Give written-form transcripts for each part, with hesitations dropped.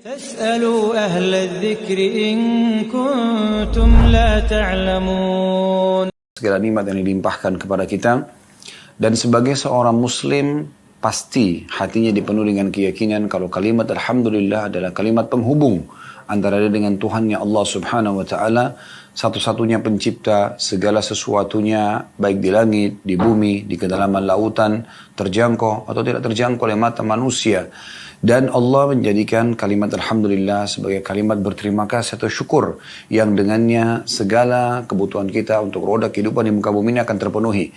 فاسألوا أهل الذكر إن كنتم لا تعلمون. Segala nikmat yang dilimpahkan kepada kita, dan sebagai seorang muslim pasti hatinya dipenuhi dengan keyakinan kalau kalimat alhamdulillah adalah kalimat penghubung antara dia dengan Tuhannya Allah Subhanahu wa taala, satu-satunya pencipta segala sesuatunya, baik di langit, di bumi, di kedalaman lautan, terjangkau atau tidak terjangkau oleh mata manusia. Dan Allah menjadikan kalimat alhamdulillah sebagai kalimat berterima kasih atau syukur yang dengannya segala kebutuhan kita untuk roda kehidupan di muka bumi ini akan terpenuhi.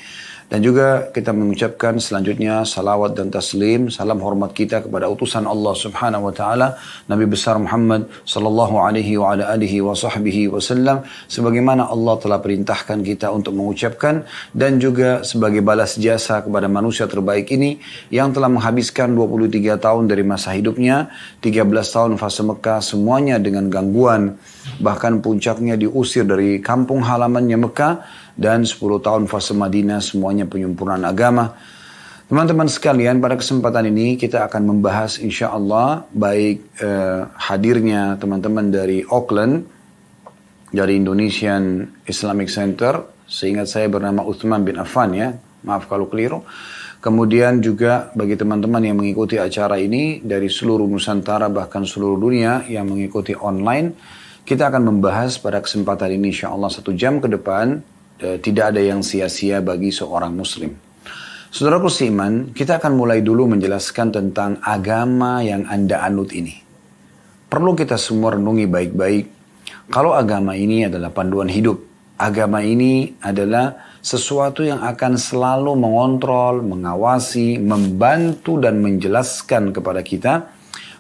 Dan juga kita mengucapkan selanjutnya salawat dan taslim, salam hormat kita kepada utusan Allah Subhanahu wa taala, Nabi besar Muhammad sallallahu alaihi wa ala alihi wa sahbihi wasallam, sebagaimana Allah telah perintahkan kita untuk mengucapkan, dan juga sebagai balas jasa kepada manusia terbaik ini yang telah menghabiskan 23 tahun dari masa hidupnya, 13 tahun fase Mekah semuanya dengan gangguan, bahkan puncaknya diusir dari kampung halamannya Mekah, dan 10 tahun fase Madinah semuanya penyempurnaan agama. Teman-teman sekalian, pada kesempatan ini kita akan membahas insya Allah baik hadirnya teman-teman dari Auckland, dari Indonesian Islamic Center, seingat saya bernama Uthman bin Affan ya, maaf kalau keliru. Kemudian juga bagi teman-teman yang mengikuti acara ini dari seluruh Nusantara bahkan seluruh dunia yang mengikuti online, kita akan membahas pada kesempatan ini insya Allah 1 jam ke depan. Tidak ada yang sia-sia bagi seorang muslim. Saudaraku seiman, kita akan mulai dulu menjelaskan tentang agama yang Anda anut ini. Perlu kita semua renungi baik-baik. Kalau agama ini adalah panduan hidup, agama ini adalah sesuatu yang akan selalu mengontrol, mengawasi, membantu dan menjelaskan kepada kita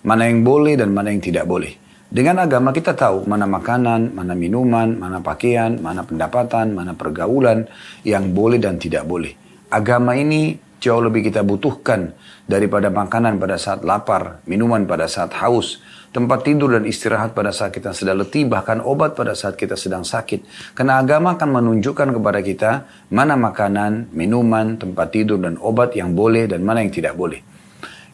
mana yang boleh dan mana yang tidak boleh. Dengan agama kita tahu mana makanan, mana minuman, mana pakaian, mana pendapatan, mana pergaulan yang boleh dan tidak boleh. Agama ini jauh lebih kita butuhkan daripada makanan pada saat lapar, minuman pada saat haus, tempat tidur dan istirahat pada saat kita sedang letih, bahkan obat pada saat kita sedang sakit. Karena agama akan menunjukkan kepada kita mana makanan, minuman, tempat tidur dan obat yang boleh dan mana yang tidak boleh.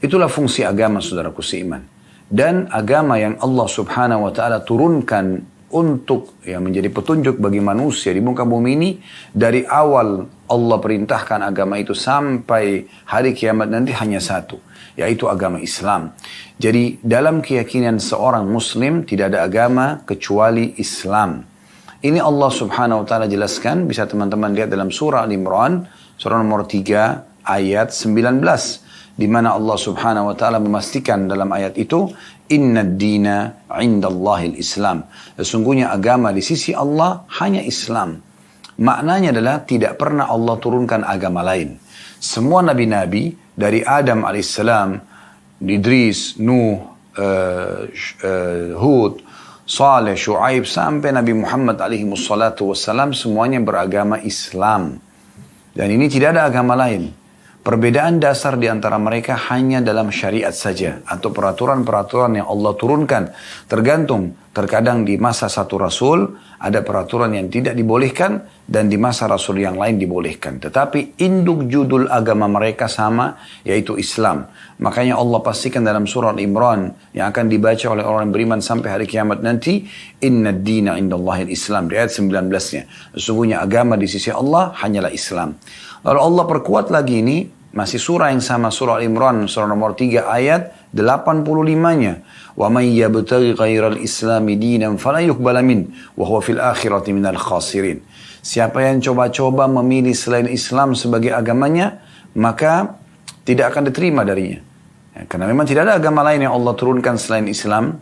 Itulah fungsi agama, saudaraku seiman. Dan agama yang Allah Subhanahu wa taala turunkan untuk menjadi petunjuk bagi manusia di muka bumi ini, dari awal Allah perintahkan agama itu sampai hari kiamat nanti hanya satu, yaitu agama Islam. Jadi dalam keyakinan seorang muslim tidak ada agama kecuali Islam. Ini Allah Subhanahu wa taala jelaskan, bisa teman-teman lihat dalam surah Al-Imran, surah nomor 3 ayat 19. Di mana Allah Subhanahu wa taala memastikan dalam ayat itu, innad dina 'indallahil Islam. Sesungguhnya agama di sisi Allah hanya Islam. Maknanya adalah tidak pernah Allah turunkan agama lain. Semua nabi-nabi dari Adam alaihissalam, Idris, Nuh, Hud, Saleh, Shu'aib sampai Nabi Muhammad alaihi wassalatu wassalam semuanya beragama Islam. Dan ini tidak ada agama lain. Perbedaan dasar di antara mereka hanya dalam syariat saja atau peraturan-peraturan yang Allah turunkan. Terkadang di masa satu rasul ada peraturan yang tidak dibolehkan dan di masa rasul yang lain dibolehkan. Tetapi induk judul agama mereka sama, yaitu Islam. Makanya Allah pastikan dalam surah Al-Imran yang akan dibaca oleh orang beriman sampai hari kiamat nanti, innad dina 'indallahil Islam, di ayat 19-nya. Sesungguhnya agama di sisi Allah hanyalah Islam. Lalu Allah perkuat lagi ini, masih surah yang sama, surah Al-Imran, surah nomor 3 ayat 85-nya. Wa may yabtaghi ghairal islami dinan fala yuqbala min wa huwa fil akhirati minal khasirin. Siapa yang coba-coba memilih selain Islam sebagai agamanya, maka tidak akan diterima darinya. Karena memang tidak ada agama lain yang Allah turunkan selain Islam,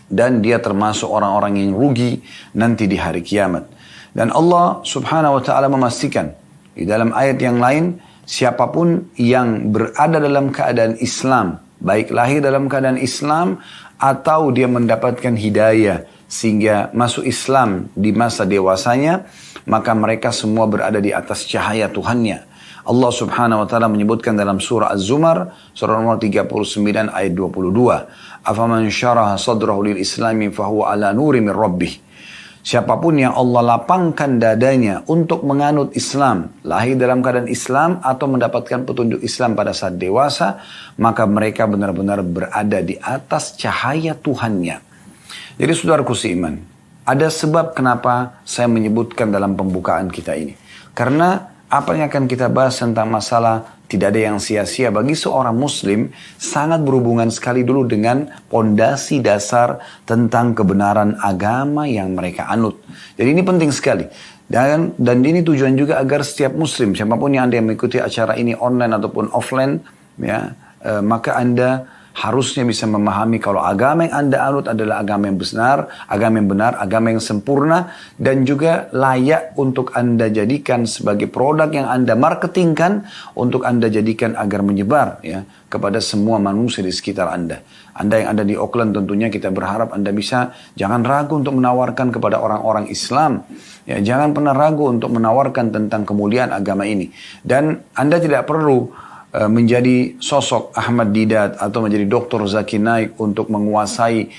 dan dia termasuk orang-orang yang rugi nanti di hari kiamat. Dan Allah Subhanahu wa taala memastikan di dalam ayat yang lain, siapapun yang berada dalam keadaan Islam, baik lahir dalam keadaan Islam atau dia mendapatkan hidayah sehingga masuk Islam di masa dewasanya, maka mereka semua berada di atas cahaya Tuhannya. Allah Subhanahu wa taala menyebutkan dalam surah Az-Zumar, surah nomor 39 ayat 22, "Afaman syaraha sadrahu lil islami fahuwa ala nuri min rabbih." Siapapun yang Allah lapangkan dadanya untuk menganut Islam, lahir dalam keadaan Islam atau mendapatkan petunjuk Islam pada saat dewasa, maka mereka benar-benar berada di atas cahaya Tuhannya. Jadi saudaraku seiman, ada sebab kenapa saya menyebutkan dalam pembukaan kita ini. Karena apa yang akan kita bahas tentang masalah tidak ada yang sia-sia bagi seorang muslim sangat berhubungan sekali dulu dengan pondasi dasar tentang kebenaran agama yang mereka anut. Jadi ini penting sekali. Dan ini tujuan juga agar setiap muslim, siapapun yang Anda mengikuti acara ini online ataupun offline, ya, maka Anda harusnya bisa memahami kalau agama yang Anda anut adalah agama yang benar, agama yang sempurna, dan juga layak untuk Anda jadikan sebagai produk yang Anda marketingkan, untuk Anda jadikan agar menyebar ya kepada semua manusia di sekitar Anda. Anda yang ada di Auckland tentunya kita berharap Anda bisa, jangan ragu untuk menawarkan kepada orang-orang Islam. Ya, jangan pernah ragu untuk menawarkan tentang kemuliaan agama ini. Dan Anda tidak perlu menjadi sosok Ahmad Didat atau menjadi Dr. Zakir Naik untuk menguasai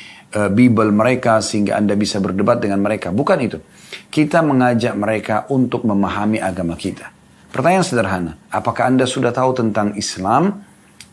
Bible mereka sehingga Anda bisa berdebat dengan mereka. Bukan itu. Kita mengajak mereka untuk memahami agama kita. Pertanyaan sederhana, apakah Anda sudah tahu tentang Islam?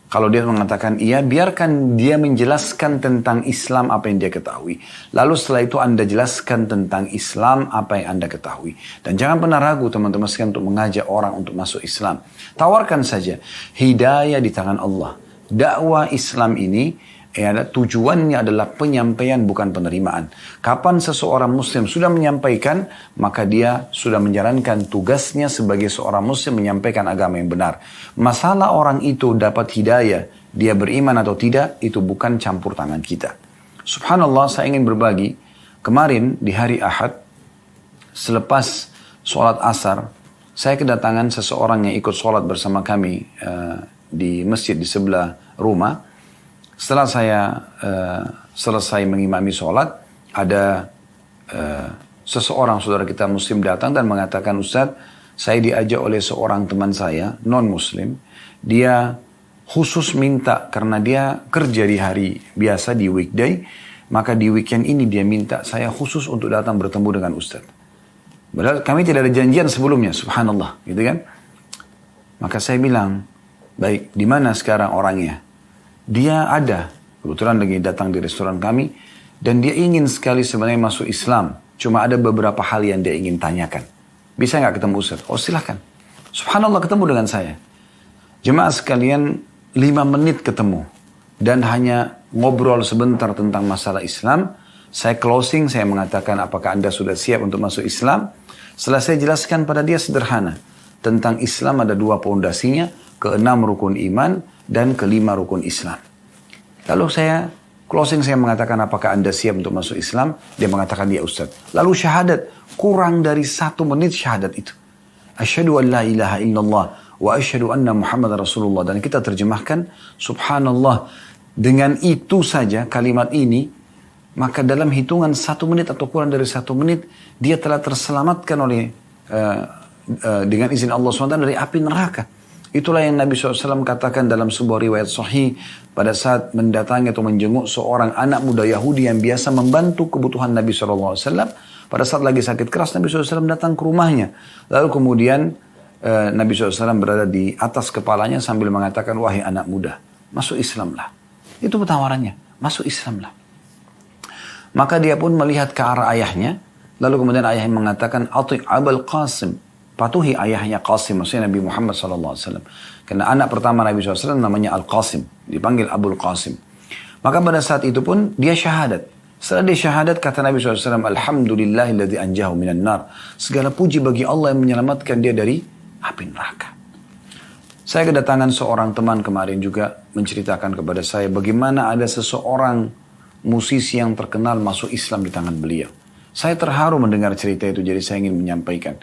Kalau dia mengatakan iya, biarkan dia menjelaskan tentang Islam apa yang dia ketahui. Lalu setelah itu Anda jelaskan tentang Islam apa yang Anda ketahui. Dan jangan pernah ragu teman-teman sekalian untuk mengajak orang untuk masuk Islam. Tawarkan saja. Hidayah di tangan Allah. Dakwah Islam ini tujuannya adalah penyampaian bukan penerimaan. Kapan seseorang muslim sudah menyampaikan, maka dia sudah menjalankan tugasnya sebagai seorang muslim menyampaikan agama yang benar. Masalah orang itu dapat hidayah, dia beriman atau tidak, itu bukan campur tangan kita. Subhanallah, saya ingin berbagi. Kemarin di hari Ahad, selepas sholat asar, saya kedatangan seseorang yang ikut sholat bersama kami di masjid di sebelah rumah. Setelah saya selesai mengimami sholat, ada seseorang saudara kita muslim datang dan mengatakan, Ustaz, saya diajak oleh seorang teman saya, non-muslim. Dia khusus minta, karena dia kerja di hari biasa, di weekday, maka di weekend ini dia minta saya khusus untuk datang bertemu dengan Ustaz. Padahal kami tidak ada janjian sebelumnya, subhanallah, gitu kan. Maka saya bilang, baik, di mana sekarang orangnya? Dia ada, kebetulan lagi datang di restoran kami, dan dia ingin sekali sebenarnya masuk Islam. Cuma ada beberapa hal yang dia ingin tanyakan. Bisa nggak ketemu Ustaz? Oh silahkan. Subhanallah, ketemu dengan saya. Jemaah sekalian, 5 menit ketemu. Dan hanya ngobrol sebentar tentang masalah Islam. Saya closing, saya mengatakan apakah Anda sudah siap untuk masuk Islam? Setelah saya jelaskan pada dia sederhana. Tentang Islam ada 2 pondasinya, ke-6 rukun iman, dan ke-5 rukun Islam. Lalu saya closing, saya mengatakan apakah Anda siap untuk masuk Islam? Dia mengatakan ya Ustaz. Lalu syahadat, kurang dari 1 menit syahadat itu. Asyhadu an la ilaha illallah wa asyhadu anna Muhammad Rasulullah. Dan kita terjemahkan, subhanallah, dengan itu saja kalimat ini, maka dalam hitungan 1 menit atau kurang dari 1 menit, dia telah terselamatkan oleh dengan izin Allah SWT dari api neraka. Itulah yang Nabi SAW katakan dalam sebuah riwayat sahih pada saat mendatangi atau menjenguk seorang anak muda Yahudi yang biasa membantu kebutuhan Nabi SAW. Pada saat lagi sakit keras, Nabi SAW datang ke rumahnya. Lalu kemudian Nabi SAW berada di atas kepalanya sambil mengatakan, wahai anak muda, masuk Islamlah. Itu penawarannya, masuk Islamlah. Maka dia pun melihat ke arah ayahnya. Lalu kemudian ayahnya mengatakan, Ati' Abul Qasim. Patuhi ayahnya Qasim, maksudnya Nabi Muhammad SAW. Karena anak pertama Nabi SAW namanya Al-Qasim. Dipanggil Abul Qasim. Maka pada saat itu pun dia syahadat. Setelah dia syahadat, kata Nabi SAW, Alhamdulillahilladzi anjahu minan nar. Segala puji bagi Allah yang menyelamatkan dia dari api neraka. Saya kedatangan seorang teman kemarin juga menceritakan kepada saya bagaimana ada seseorang musisi yang terkenal masuk Islam di tangan beliau. Saya terharu mendengar cerita itu, jadi saya ingin menyampaikan.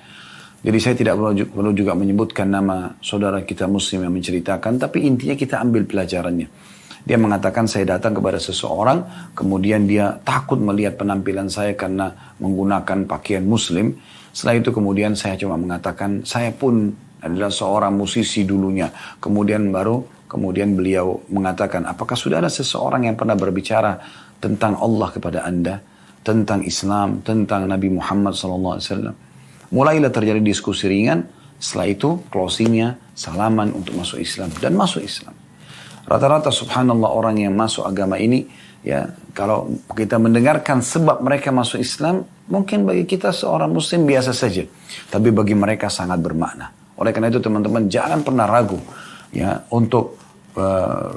Jadi saya tidak perlu juga menyebutkan nama saudara kita muslim yang menceritakan, tapi intinya kita ambil pelajarannya. Dia mengatakan saya datang kepada seseorang, kemudian dia takut melihat penampilan saya karena menggunakan pakaian muslim. Setelah itu kemudian saya cuma mengatakan saya pun adalah seorang musisi dulunya. Kemudian beliau mengatakan, apakah sudah ada seseorang yang pernah berbicara tentang Allah kepada Anda? tentang Islam, tentang Nabi Muhammad SAW. Mulailah terjadi diskusi ringan, setelah itu closingnya salaman untuk masuk Islam dan masuk Islam. Rata-rata subhanallah orang yang masuk agama ini, ya kalau kita mendengarkan sebab mereka masuk Islam, mungkin bagi kita seorang muslim biasa saja, tapi bagi mereka sangat bermakna. Oleh karena itu teman-teman jangan pernah ragu ya untuk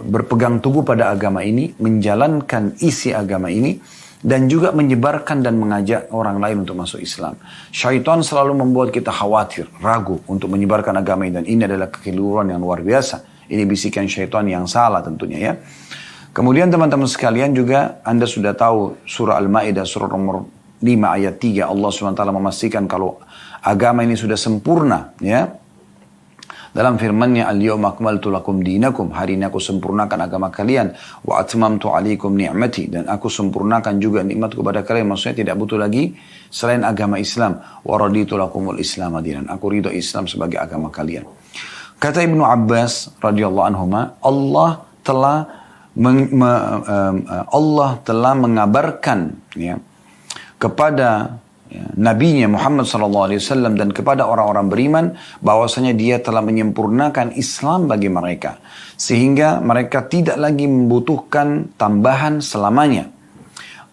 berpegang teguh pada agama ini, menjalankan isi agama ini, dan juga menyebarkan dan mengajak orang lain untuk masuk Islam. Syaitan selalu membuat kita khawatir, ragu untuk menyebarkan agama ini, dan ini adalah kekeliruan yang luar biasa. Ini bisikan syaitan yang salah tentunya ya. Kemudian teman-teman sekalian juga Anda sudah tahu surah Al-Ma'idah surah nomor 5 ayat 3 Allah SWT memastikan kalau agama ini sudah sempurna ya. Dalam firman-Nya, "Al-yawma akmaltu lakum dinakum." Hari ini aku sempurnakan agama kalian. "Wa atmamtu 'alaikum ni'mati." Dan aku sempurnakan juga nikmatku kepada kalian. Maksudnya tidak butuh lagi selain agama Islam. "Wa raditu lakumul Islam dinan." Aku ridho Islam sebagai agama kalian. Kata Ibnu Abbas radhiyallahu anhuma, Allah telah mengabarkan ya, kepada Nabi-Nya Muhammad SAW dan kepada orang-orang beriman bahwasanya dia telah menyempurnakan Islam bagi mereka sehingga mereka tidak lagi membutuhkan tambahan selamanya.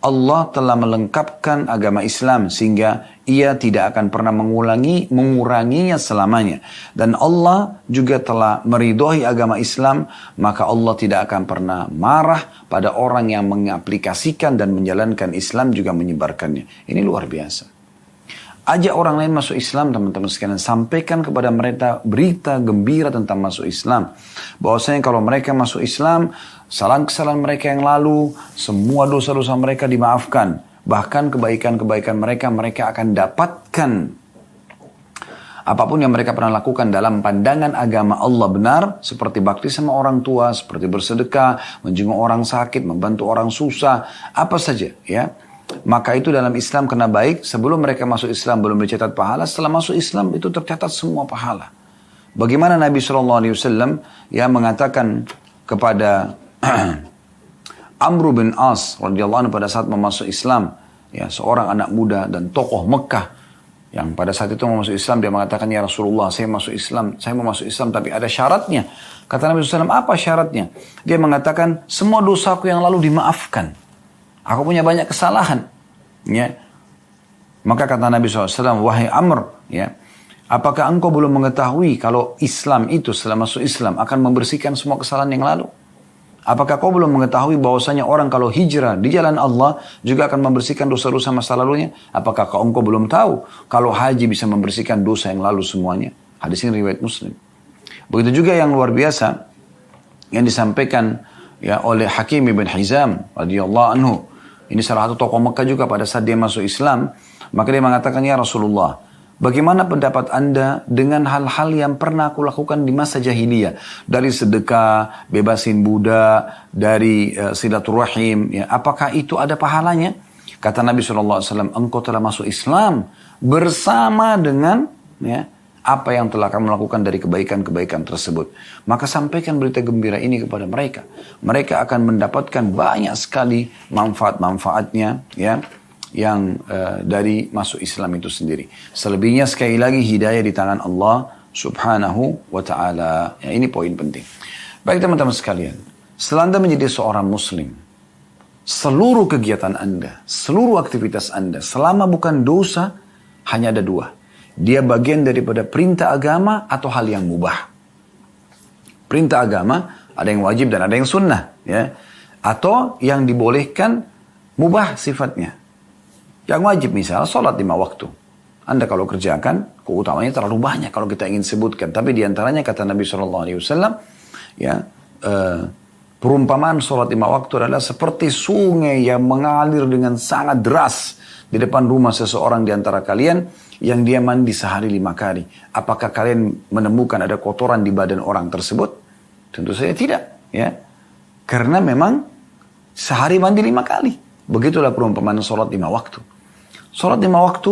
Allah telah melengkapkan agama Islam sehingga ia tidak akan pernah menguranginya selamanya. Dan Allah juga telah meridhoi agama Islam, maka Allah tidak akan pernah marah pada orang yang mengaplikasikan dan menjalankan Islam juga menyebarkannya. Ini luar biasa. Ajak orang lain masuk Islam teman-teman sekalian. Sampaikan kepada mereka berita gembira tentang masuk Islam. Bahwasanya kalau mereka masuk Islam, kesalahan-kesalahan mereka yang lalu, semua dosa-dosa mereka dimaafkan. Bahkan kebaikan-kebaikan mereka akan dapatkan. Apapun yang mereka pernah lakukan dalam pandangan agama Allah benar, seperti bakti sama orang tua, seperti bersedekah, menjenguk orang sakit, membantu orang susah, apa saja ya. Maka itu dalam Islam kena baik, sebelum mereka masuk Islam belum dicatat pahala, setelah masuk Islam itu tercatat semua pahala. Bagaimana Nabi SAW ya mengatakan kepada Amr bin As radhiyallahu anhu pada saat memasuk Islam, ya seorang anak muda dan tokoh Mekah yang pada saat itu mau masuk Islam, dia mengatakan, "Ya Rasulullah, saya mau masuk Islam tapi ada syaratnya." Kata Nabi SAW, "Apa syaratnya?" Dia mengatakan, "Semua dosaku yang lalu dimaafkan. Aku punya banyak kesalahan." Ya. Maka kata Nabi SAW, "Wahai Amr, ya, apakah engkau belum mengetahui kalau Islam itu setelah masuk Islam akan membersihkan semua kesalahan yang lalu? Apakah kau belum mengetahui bahwasanya orang kalau hijrah di jalan Allah juga akan membersihkan dosa-dosa masa lalunya? Apakah engkau belum tahu kalau haji bisa membersihkan dosa yang lalu semuanya?" Hadis ini riwayat Muslim. Begitu juga yang luar biasa yang disampaikan ya oleh Hakim ibn Hizam radhiyallahu anhu. Ini salah satu tokoh Mekah juga pada saat dia masuk Islam. Maka dia mengatakan, "Ya Rasulullah, bagaimana pendapat Anda dengan hal-hal yang pernah aku lakukan di masa jahiliyah? Dari sedekah, bebasin budak, dari silaturahim. Ya, apakah itu ada pahalanya?" Kata Nabi SAW, "Engkau telah masuk Islam bersama dengan ya, apa yang telah kamu lakukan dari kebaikan-kebaikan tersebut. Maka sampaikan berita gembira ini kepada mereka. Mereka akan mendapatkan banyak sekali manfaat-manfaatnya ya, yang dari masuk Islam itu sendiri. Selebihnya sekali lagi hidayah di tangan Allah subhanahu wa ta'ala. Ya, ini poin penting. Baik teman-teman sekalian, setelah Anda menjadi seorang muslim, seluruh kegiatan Anda, seluruh aktivitas Anda, selama bukan dosa, hanya ada dua. Dia bagian daripada perintah agama atau hal yang mubah. Perintah agama, ada yang wajib dan ada yang sunnah. Ya. Atau yang dibolehkan, mubah sifatnya. Yang wajib misal, sholat 5 waktu. Anda kalau kerjakan, keutamanya terlalu banyak kalau kita ingin sebutkan. Tapi diantaranya kata Nabi SAW, ya, perumpamaan sholat 5 waktu adalah seperti sungai yang mengalir dengan sangat deras di depan rumah seseorang di antara kalian yang dia mandi sehari 5 kali. Apakah kalian menemukan ada kotoran di badan orang tersebut? Tentu saja tidak. Ya. Karena memang sehari mandi 5 kali. Begitulah perumpamaan sholat 5 waktu. Sholat 5 waktu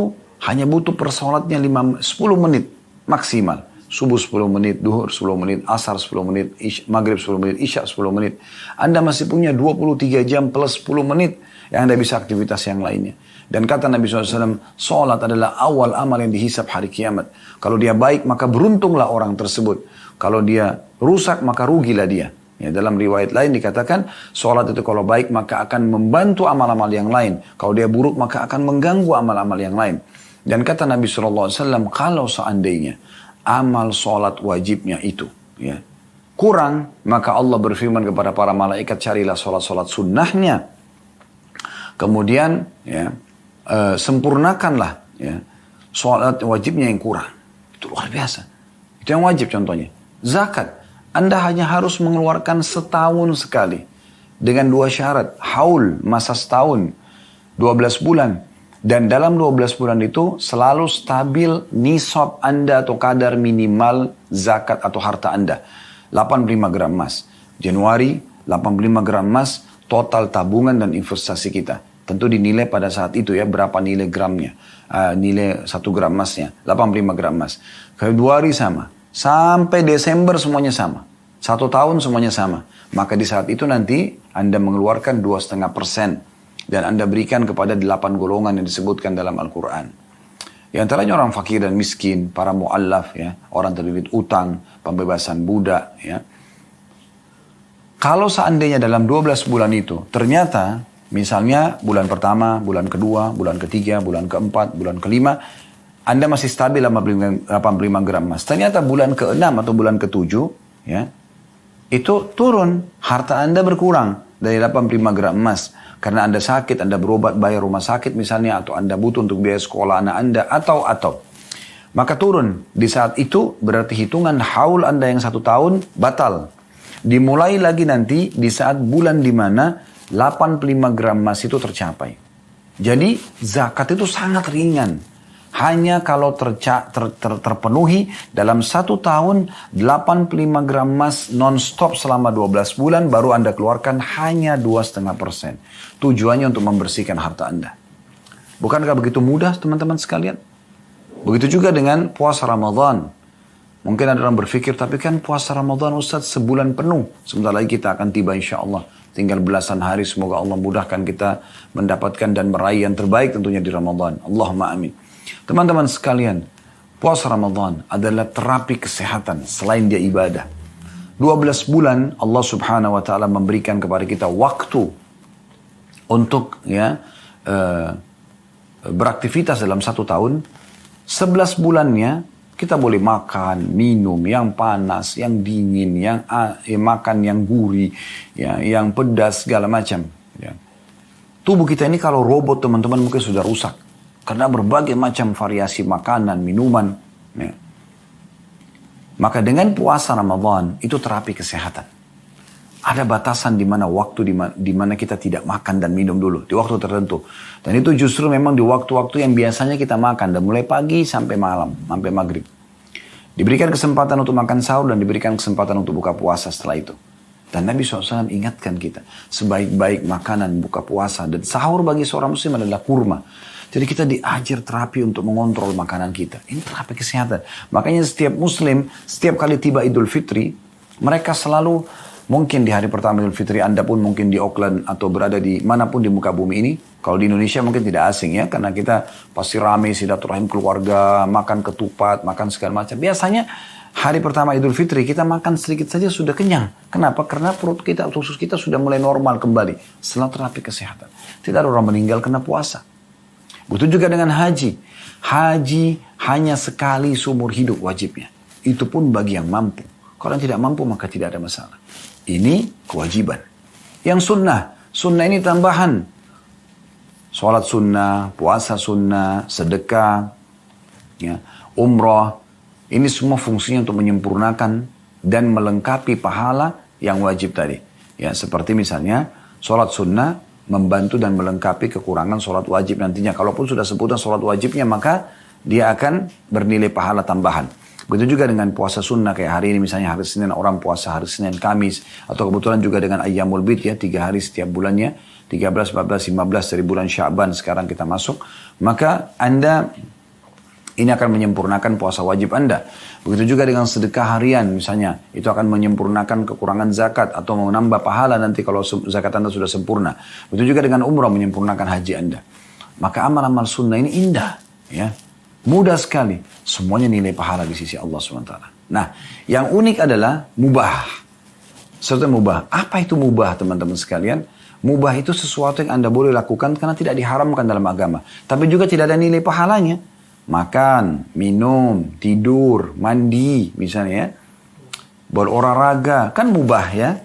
hanya butuh persolatnya 10 menit maksimal. subuh 10 menit, duhur 10 menit, asar 10 menit, maghrib 10 menit, isya 10 menit. Anda masih punya 23 jam plus 10 menit yang Anda bisa aktivitas yang lainnya. Dan kata Nabi SAW, sholat adalah awal amal yang dihisab hari kiamat. Kalau dia baik, maka beruntunglah orang tersebut. Kalau dia rusak, maka rugilah dia. Ya, dalam riwayat lain dikatakan, sholat itu kalau baik, maka akan membantu amal-amal yang lain. Kalau dia buruk, maka akan mengganggu amal-amal yang lain. Dan kata Nabi SAW, kalau seandainya amal sholat wajibnya itu ya, kurang, maka Allah berfirman kepada para malaikat, carilah sholat-sholat sunnahnya. Kemudian ya, sempurnakanlah ya, sholat wajibnya yang kurang. Itu luar biasa. Itu yang wajib contohnya. Zakat. Anda hanya harus mengeluarkan setahun sekali. Dengan 2 syarat. Haul, masa setahun. 12 bulan. Dan dalam 12 bulan itu selalu stabil nisab Anda atau kadar minimal zakat atau harta Anda. 85 gram emas. Januari, 85 gram emas total tabungan dan investasi kita. Tentu dinilai pada saat itu ya, berapa nilai gramnya. Nilai 1 gram emasnya, 85 gram emas. Februari sama. Sampai Desember semuanya sama. 1 tahun semuanya sama. Maka di saat itu nanti Anda mengeluarkan 2,5%. Dan Anda berikan kepada 8 golongan yang disebutkan dalam Al-Quran. Di antaranya orang fakir dan miskin, para mu'allaf, ya, orang terlilit utang, pembebasan budak. Ya. Kalau seandainya dalam 12 bulan itu, ternyata misalnya bulan pertama, bulan kedua, bulan ketiga, bulan keempat, bulan kelima, Anda masih stabil 85 gram emas. Ternyata bulan ke-6 atau bulan ke-7, ya, itu turun, harta Anda berkurang dari 85 gram emas. Karena Anda sakit, Anda berobat, bayar rumah sakit misalnya, atau Anda butuh untuk biaya sekolah anak Anda, atau. Maka turun. Di saat itu berarti hitungan haul Anda yang 1 tahun batal. Dimulai lagi nanti di saat bulan di mana 85 gram emas itu tercapai. Jadi zakat itu sangat ringan. Hanya kalau terpenuhi dalam 1 tahun 85 gram emas non-stop selama 12 bulan baru Anda keluarkan hanya 2,5%. Tujuannya untuk membersihkan harta Anda. Bukankah begitu mudah teman-teman sekalian? Begitu juga dengan puasa Ramadan. Mungkin ada orang berpikir, tapi kan puasa Ramadan Ustaz sebulan penuh. Sebentar lagi kita akan tiba insya Allah. Tinggal belasan hari, semoga Allah mudahkan kita mendapatkan dan meraih yang terbaik tentunya di Ramadan. Allahumma amin. Teman-teman sekalian, puasa Ramadan adalah terapi kesehatan selain dia ibadah. 12 bulan Allah subhanahu wa ta'ala memberikan kepada kita waktu untuk ya beraktivitas dalam 1 tahun. 11 bulannya kita boleh makan, minum yang panas, yang dingin, yang makan yang gurih, ya, yang pedas, segala macam. Ya. Tubuh kita ini kalau robot teman-teman mungkin sudah rusak. Karena berbagai macam variasi makanan, minuman. Ya. Maka dengan puasa Ramadan itu terapi kesehatan. Ada batasan di mana waktu di mana kita tidak makan dan minum dulu. Di waktu tertentu. Dan itu justru memang di waktu-waktu yang biasanya kita makan. Dan mulai pagi sampai malam, sampai maghrib. Diberikan kesempatan untuk makan sahur dan diberikan kesempatan untuk buka puasa setelah itu. Dan Nabi SAW ingatkan kita. Sebaik-baik makanan buka puasa dan sahur bagi seorang muslim adalah kurma. Jadi kita diajar terapi untuk mengontrol makanan kita. Ini terapi kesehatan. Makanya setiap muslim, setiap kali tiba Idul Fitri, mereka selalu, mungkin di hari pertama Idul Fitri, Anda pun mungkin di Auckland atau berada di manapun di muka bumi ini. Kalau di Indonesia mungkin tidak asing ya, karena kita pasti ramai silaturahim keluarga, makan ketupat, makan segala macam. Biasanya hari pertama Idul Fitri kita makan sedikit saja sudah kenyang. Kenapa? Karena perut kita, usus kita sudah mulai normal kembali. Setelah terapi kesehatan. Tidak ada orang meninggal karena puasa. Begitu juga dengan haji. Haji hanya sekali seumur hidup wajibnya. Itu pun bagi yang mampu. Kalau yang tidak mampu maka tidak ada masalah. Ini kewajiban. Yang sunnah. Sunnah ini tambahan. Sholat sunnah, puasa sunnah, sedekah, ya, umrah. Ini semua fungsinya untuk menyempurnakan dan melengkapi pahala yang wajib tadi. Ya, seperti misalnya sholat sunnah membantu dan melengkapi kekurangan sholat wajib nantinya. Kalaupun sudah sebutan sholat wajibnya, maka dia akan bernilai pahala tambahan. Begitu juga dengan puasa sunnah, kayak hari ini misalnya hari Senin orang puasa hari Senin, Kamis. Atau kebetulan juga dengan Ayyamul Bid ya, 3 hari setiap bulannya. 13, 14, 15 dari bulan Sya'ban sekarang kita masuk. Maka Anda Ini akan menyempurnakan puasa wajib Anda. Begitu juga dengan sedekah harian misalnya. Itu akan menyempurnakan kekurangan zakat atau menambah pahala nanti kalau zakat Anda sudah sempurna. Begitu juga dengan umrah menyempurnakan haji Anda. Maka amal-amal sunnah ini indah. Ya, mudah sekali. Semuanya nilai pahala di sisi Allah SWT. Nah, yang unik adalah mubah. Sesuatu yang mubah. Apa itu mubah teman-teman sekalian? Mubah itu sesuatu yang Anda boleh lakukan karena tidak diharamkan dalam agama. Tapi juga tidak ada nilai pahalanya. Makan, minum, tidur, mandi misalnya ya. Berolahraga, kan mubah ya.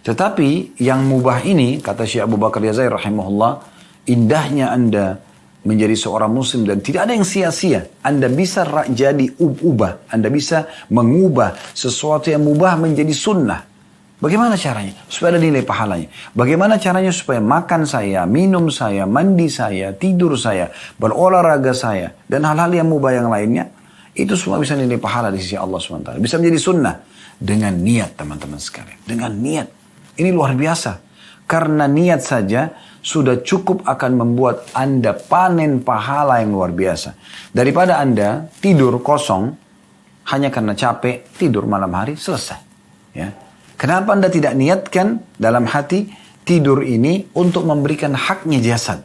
Tetapi yang mubah ini, kata Syekh Abu Bakar Jazair rahimahullah, indahnya Anda menjadi seorang muslim dan tidak ada yang sia-sia. Anda bisa jadi ubah. Anda bisa mengubah sesuatu yang mubah menjadi sunnah. Bagaimana caranya? Supaya ada nilai pahalanya. Bagaimana caranya supaya makan saya, minum saya, mandi saya, tidur saya, berolahraga saya, dan hal-hal yang mubah yang lainnya, itu semua bisa nilai pahala di sisi Allah SWT. Bisa menjadi sunnah. Dengan niat teman-teman sekalian. Dengan niat. Ini luar biasa. Karena niat saja sudah cukup akan membuat Anda panen pahala yang luar biasa. Daripada Anda tidur kosong, hanya karena capek, tidur malam hari, selesai. Ya. Kenapa Anda tidak niatkan dalam hati tidur ini untuk memberikan haknya jasad?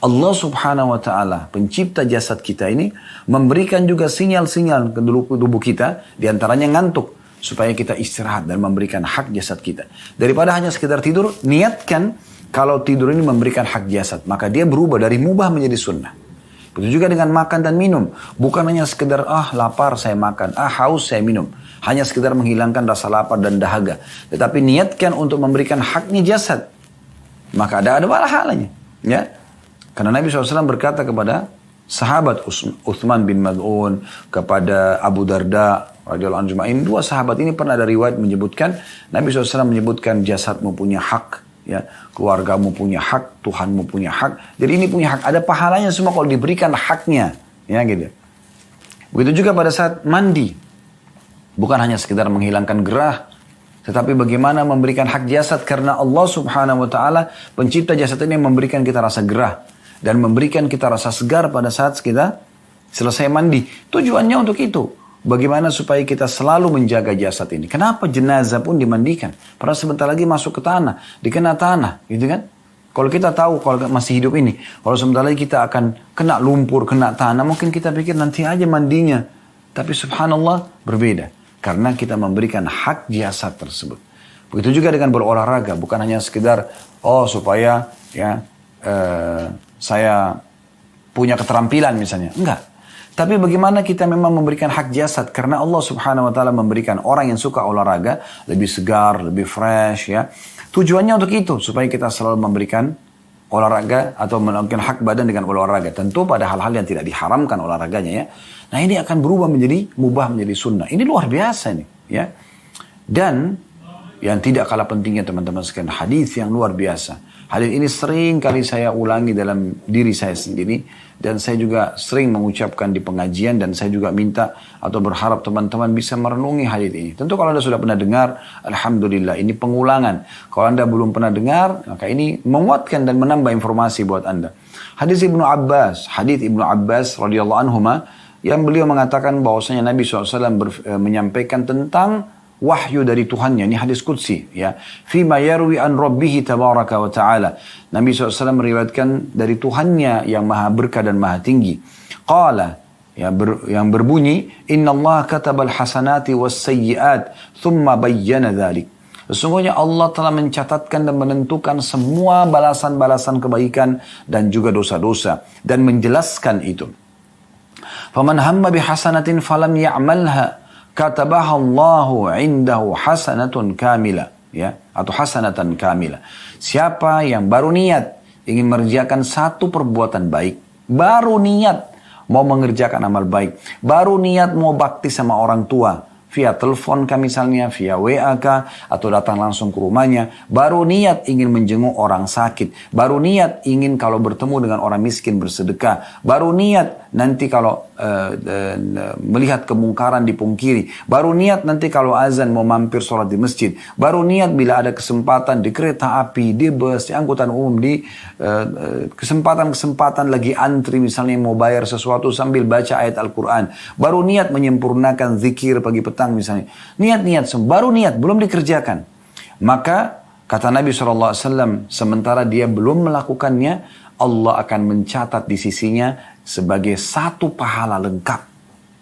Allah Subhanahu wa Ta'ala, pencipta jasad kita ini, memberikan juga sinyal-sinyal ke tubuh kita, diantaranya ngantuk, supaya kita istirahat dan memberikan hak jasad kita. Daripada hanya sekedar tidur, niatkan kalau tidur ini memberikan hak jasad, maka dia berubah dari mubah menjadi sunnah. Begitu juga dengan makan dan minum. Bukan hanya sekedar, lapar saya makan, haus saya minum. Hanya sekedar menghilangkan rasa lapar dan dahaga. Tetapi niatkan untuk memberikan haknya jasad. Maka ada pahalanya. Ya. Karena Nabi SAW berkata kepada sahabat Uthman bin Mad'un, kepada Abu Darda, radhiyallahu anhu ajma'in, dua sahabat ini pernah ada riwayat menyebutkan, Nabi SAW menyebutkan jasadmu punya hak, ya, keluargamu punya hak, Tuhanmu punya hak. Jadi ini punya hak, ada pahalanya semua kalau diberikan haknya, ya gitu. Begitu juga pada saat mandi. Bukan hanya sekedar menghilangkan gerah, tetapi bagaimana memberikan hak jasad, karena Allah Subhanahu wa Ta'ala pencipta jasad ini memberikan kita rasa gerah dan memberikan kita rasa segar pada saat kita selesai mandi. Tujuannya untuk itu. Bagaimana supaya kita selalu menjaga jasad ini. Kenapa jenazah pun dimandikan? Padahal sebentar lagi masuk ke tanah, dikena tanah, gitu kan? Kalau kita tahu kalau masih hidup ini, kalau sebentar lagi kita akan kena lumpur, kena tanah, mungkin kita pikir nanti aja mandinya. Tapi subhanallah berbeda. Karena kita memberikan hak jasad tersebut. Begitu juga dengan berolahraga. Bukan hanya sekedar, supaya ya saya punya keterampilan misalnya. Enggak. Tapi bagaimana kita memang memberikan hak jasad. Karena Allah Subhanahu wa Ta'ala memberikan orang yang suka olahraga lebih segar, lebih fresh ya. Tujuannya untuk itu. Supaya kita selalu memberikan olahraga atau melakukan hak badan dengan olahraga. Tentu pada hal-hal yang tidak diharamkan olahraganya ya. Nah ini akan berubah menjadi mubah menjadi sunnah. Ini luar biasa nih ya. Dan yang tidak kalah pentingnya teman-teman sekalian, hadis yang luar biasa. Hadis ini sering kali saya ulangi dalam diri saya sendiri. Dan saya juga sering mengucapkan di pengajian. Dan saya juga minta atau berharap teman-teman bisa merenungi hadis ini. Tentu kalau Anda sudah pernah dengar, alhamdulillah ini pengulangan. Kalau Anda belum pernah dengar, maka ini menguatkan dan menambah informasi buat Anda. Hadis Ibnu Abbas radhiyallahu anhuma, yang beliau mengatakan bahwasanya Nabi SAW menyampaikan tentang wahyu dari Tuhannya. Ini hadis qudsi ya. Fima yarwi an rabbihi tabaraka wa ta'ala. Nabi SAW meriwayatkan dari Tuhannya yang maha berkah dan maha tinggi. Qala, yang berbunyi, Inna Allah katabal hasanati was sayyiat, thumma bayyana dhalik. Sesungguhnya Allah telah mencatatkan dan menentukan semua balasan-balasan kebaikan dan juga dosa-dosa. Dan menjelaskan itu. Faman hamma bihasanatin falam ya'malha katabaha Allahu indahu hasanatun kamila, ya, atau hasanatan kamila. Siapa yang baru niat ingin mengerjakan satu perbuatan baik, baru niat mau mengerjakan amal baik, baru niat mau bakti sama orang tua, via telepon kah misalnya, via WA kah, atau datang langsung ke rumahnya, baru niat ingin menjenguk orang sakit, baru niat ingin kalau bertemu dengan orang miskin bersedekah, baru niat nanti kalau melihat kemungkaran dipungkiri, baru niat nanti kalau azan mau mampir sholat di masjid, baru niat bila ada kesempatan di kereta api, di bus, di angkutan umum, di kesempatan-kesempatan lagi antri misalnya mau bayar sesuatu sambil baca ayat Al-Quran, baru niat menyempurnakan zikir pagi petang misalnya, niat-niat, baru niat, belum dikerjakan. Maka kata Nabi SAW, sementara dia belum melakukannya, Allah akan mencatat di sisinya sebagai satu pahala lengkap.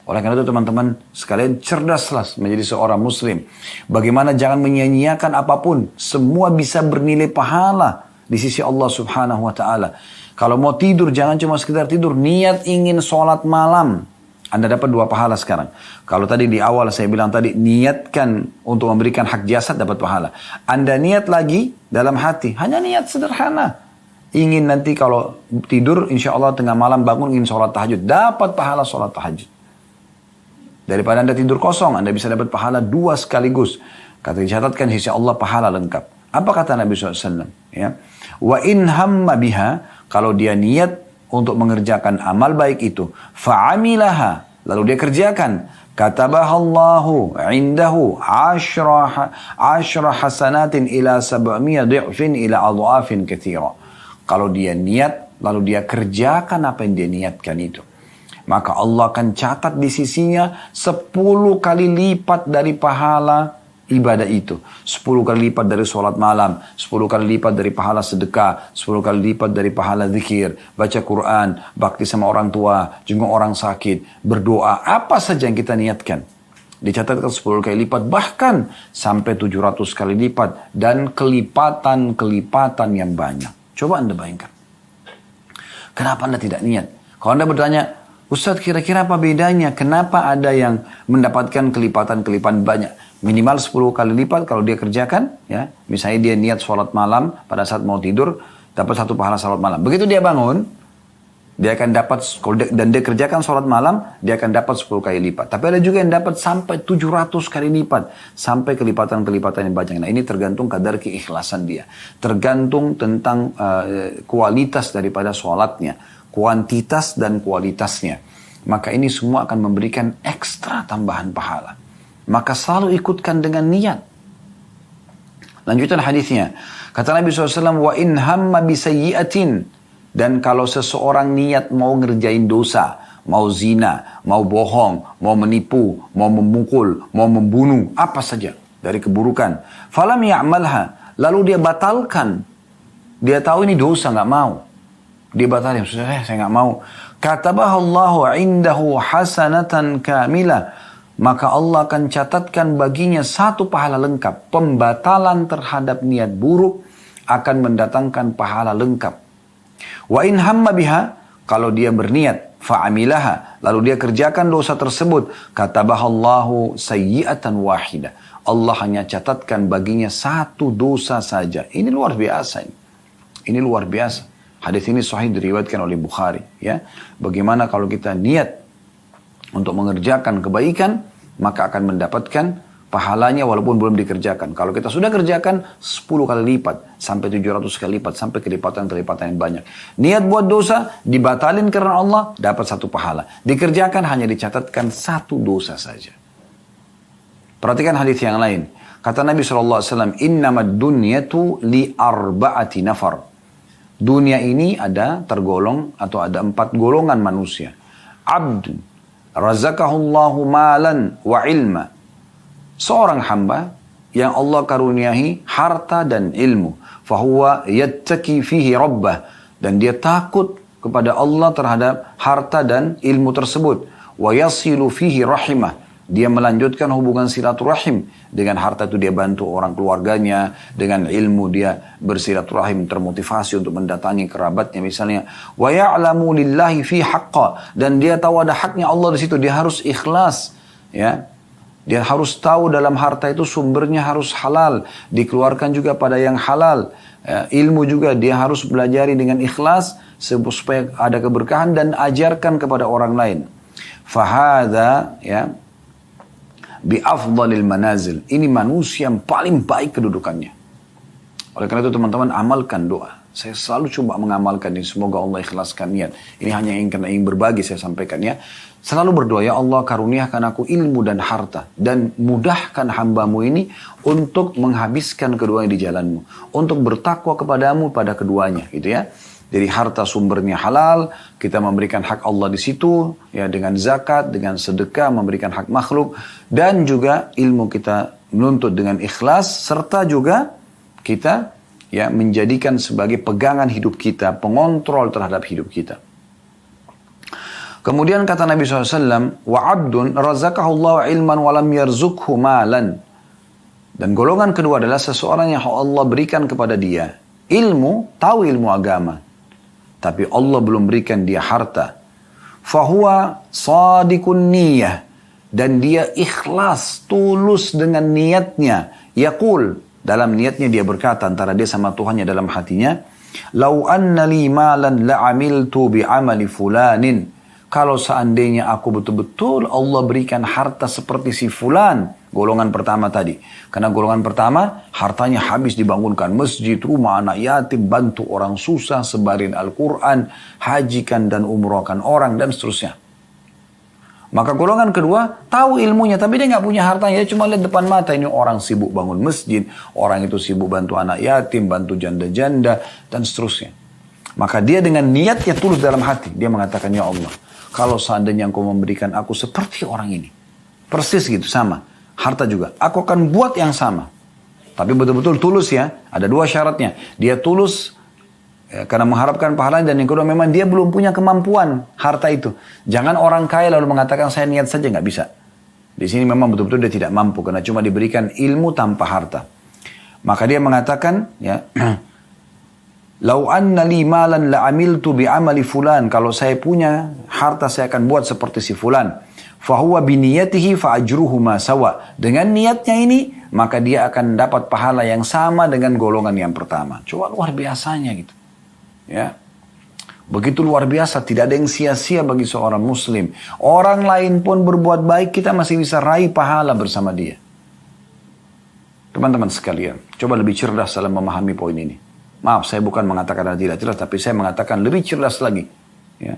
Oleh karena itu teman-teman sekalian, cerdaslah menjadi seorang muslim. Bagaimana jangan menyia-nyiakan apapun, semua bisa bernilai pahala di sisi Allah Subhanahu wa taala. Kalau mau tidur jangan cuma sekedar tidur, niat ingin sholat malam, Anda dapat 2 pahala sekarang. Kalau tadi di awal saya bilang tadi, niatkan untuk memberikan hak jasad, dapat pahala. Anda niat lagi dalam hati, hanya niat sederhana. Ingin nanti kalau tidur, insya Allah tengah malam bangun ingin sholat tahajud, dapat pahala sholat tahajud. Daripada Anda tidur kosong, Anda bisa dapat pahala 2 sekaligus. Kata dicatatkan sisi Allah pahala lengkap. Apa kata Nabi SAW? Ya. Wa in hamma biha, kalau dia niat untuk mengerjakan amal baik itu, fa'amilaha, lalu dia kerjakan, katabahallahu indahu ashra hasanatin ila 700 di'fin ila adhafin katsira. Kalau dia niat lalu dia kerjakan apa yang dia niatkan itu, maka Allah akan catat di sisinya 10 kali lipat dari pahala ibadah itu. 10 kali lipat dari sholat malam, 10 kali lipat dari pahala sedekah, 10 kali lipat dari pahala zikir, baca Quran, bakti sama orang tua, jenguk orang sakit, berdoa, apa saja yang kita niatkan. Dicatatkan 10 kali lipat, bahkan sampai 700 kali lipat, dan kelipatan-kelipatan yang banyak. Coba Anda bayangkan. Kenapa Anda tidak niat? Kalau Anda bertanya, Ustadz kira-kira apa bedanya? Kenapa ada yang mendapatkan kelipatan-kelipatan banyak? Minimal 10 kali lipat kalau dia kerjakan, ya. Misalnya dia niat sholat malam pada saat mau tidur, dapat 1 pahala sholat malam. Begitu dia bangun, dia akan dapat, dan dia kerjakan sholat malam, dia akan dapat 10 kali lipat. Tapi ada juga yang dapat sampai 700 kali lipat, sampai kelipatan-kelipatan yang banyak. Nah ini tergantung kadar keikhlasan dia. Tergantung tentang kualitas daripada sholatnya, kuantitas dan kualitasnya. Maka ini semua akan memberikan ekstra tambahan pahala. Maka selalu ikutkan dengan niat. Lanjutan hadisnya. Kata Nabi SAW, wa in hamma bisayyi'atin. Dan kalau seseorang niat mau ngerjain dosa, mau zina, mau bohong, mau menipu, mau memukul, mau membunuh, apa saja dari keburukan. Falam ya'malha. Lalu dia batalkan. Dia tahu ini dosa, nggak mau. Dia batalkan, saya nggak mau. Katabahallahu indahu hasanatan kamilah. Maka Allah akan catatkan baginya 1 pahala lengkap. Pembatalan terhadap niat buruk akan mendatangkan pahala lengkap. Wa in hamma biha, kalau dia berniat, fa'amilaha, lalu dia kerjakan dosa tersebut, katabahallahu sayyi'atan wahidah. Allah hanya catatkan baginya 1 dosa saja. Ini luar biasa. Ini luar biasa. Hadis ini sahih diriwayatkan oleh Bukhari. Ya, bagaimana kalau kita niat untuk mengerjakan kebaikan, maka akan mendapatkan pahalanya walaupun belum dikerjakan. Kalau kita sudah kerjakan 10 kali lipat, sampai 700 kali lipat, sampai kelipatan-kelipatan yang banyak. Niat buat dosa, dibatalin karena Allah, dapat 1 pahala. Dikerjakan hanya dicatatkan 1 dosa saja. Perhatikan hadis yang lain. Kata Nabi SAW, innamad dunyatu li arba'ati nafar. Dunia ini ada tergolong atau ada 4 golongan manusia. Abdun razaqahullahu malan wa ilma. Seorang hamba yang Allah karuniahi harta dan ilmu. Fahuwa yattaki fihi rabbah. Dan dia takut kepada Allah terhadap harta dan ilmu tersebut. Wa yasilu fihi rahimah. Dia melanjutkan hubungan silaturahim. Dengan harta itu dia bantu orang keluarganya. Dengan ilmu dia bersilaturahim, termotivasi untuk mendatangi kerabatnya misalnya. Wa ya'lamu lillahi fi haqqa. Dan dia tahu ada haknya Allah di situ. Dia harus ikhlas. Ya. Dia harus tahu dalam harta itu sumbernya harus halal. Dikeluarkan juga pada yang halal. Ya, ilmu juga dia harus belajari dengan ikhlas. Supaya ada keberkahan dan ajarkan kepada orang lain. Fahada, ya, bi afdalil manazil. Ini manusia yang paling baik kedudukannya. Oleh karena itu teman-teman amalkan doa. Saya selalu coba mengamalkan ini. Semoga Allah ikhlaskan niat. Ini hanya karena ingin berbagi saya sampaikan ya. Selalu berdoa, ya Allah karuniakan aku ilmu dan harta. Dan mudahkan hambamu ini untuk menghabiskan keduanya di jalanmu. Untuk bertakwa kepadamu pada keduanya gitu ya. Jadi harta sumbernya halal, kita memberikan hak Allah di situ, ya dengan zakat, dengan sedekah, memberikan hak makhluk. Dan juga ilmu kita menuntut dengan ikhlas, serta juga kita ya menjadikan sebagai pegangan hidup kita, pengontrol terhadap hidup kita. Kemudian kata Nabi SAW, wa abdun razaqahullahu ilman walam yarzukhu malan. Dan golongan kedua adalah seseorang yang Allah berikan kepada dia ilmu, tahu ilmu agama, tapi Allah belum berikan dia harta. Fahuwa sadikun niyah, dan dia ikhlas, tulus dengan niatnya. Yaqul, dalam niatnya dia berkata antara dia sama Tuhannya dalam hatinya, lau anna li malan la'amiltu bi'amali fulanin. Kalau seandainya aku betul-betul Allah berikan harta seperti si fulan, golongan pertama tadi. Karena golongan pertama hartanya habis dibangunkan masjid, rumah anak yatim, bantu orang susah, sebarin Al-Quran, hajikan dan umrohkan orang dan seterusnya. Maka golongan kedua tahu ilmunya tapi dia nggak punya hartanya, dia cuma lihat depan mata ini orang sibuk bangun masjid, orang itu sibuk bantu anak yatim, bantu janda-janda dan seterusnya. Maka dia dengan niatnya tulus dalam hati, dia mengatakan, ya Allah, kalau seandainya Engkau memberikan aku seperti orang ini, persis gitu sama, harta juga, aku akan buat yang sama. Tapi betul-betul tulus ya, ada dua syaratnya, dia tulus ya, karena mengharapkan pahalanya, dan yang kedua memang dia belum punya kemampuan harta itu. Jangan orang kaya lalu mengatakan saya niat saja, nggak bisa. Di sini memang betul-betul dia tidak mampu karena cuma diberikan ilmu tanpa harta. Maka dia mengatakan ya, lau anna li malan la amiltu bi amali fulan, kalau saya punya harta saya akan buat seperti si fulan. Fahuwa biniyatihi fa ajruhu ma sawa. Dengan niatnya ini maka dia akan dapat pahala yang sama dengan golongan yang pertama. Coba luar biasanya gitu. Ya, begitu luar biasa, tidak ada yang sia-sia bagi seorang muslim. Orang lain pun berbuat baik, kita masih bisa raih pahala bersama dia. Teman-teman sekalian, coba lebih cerdas dalam memahami poin ini. Maaf, saya bukan mengatakan Anda tidak cerdas, tapi saya mengatakan lebih cerdas lagi. Ya.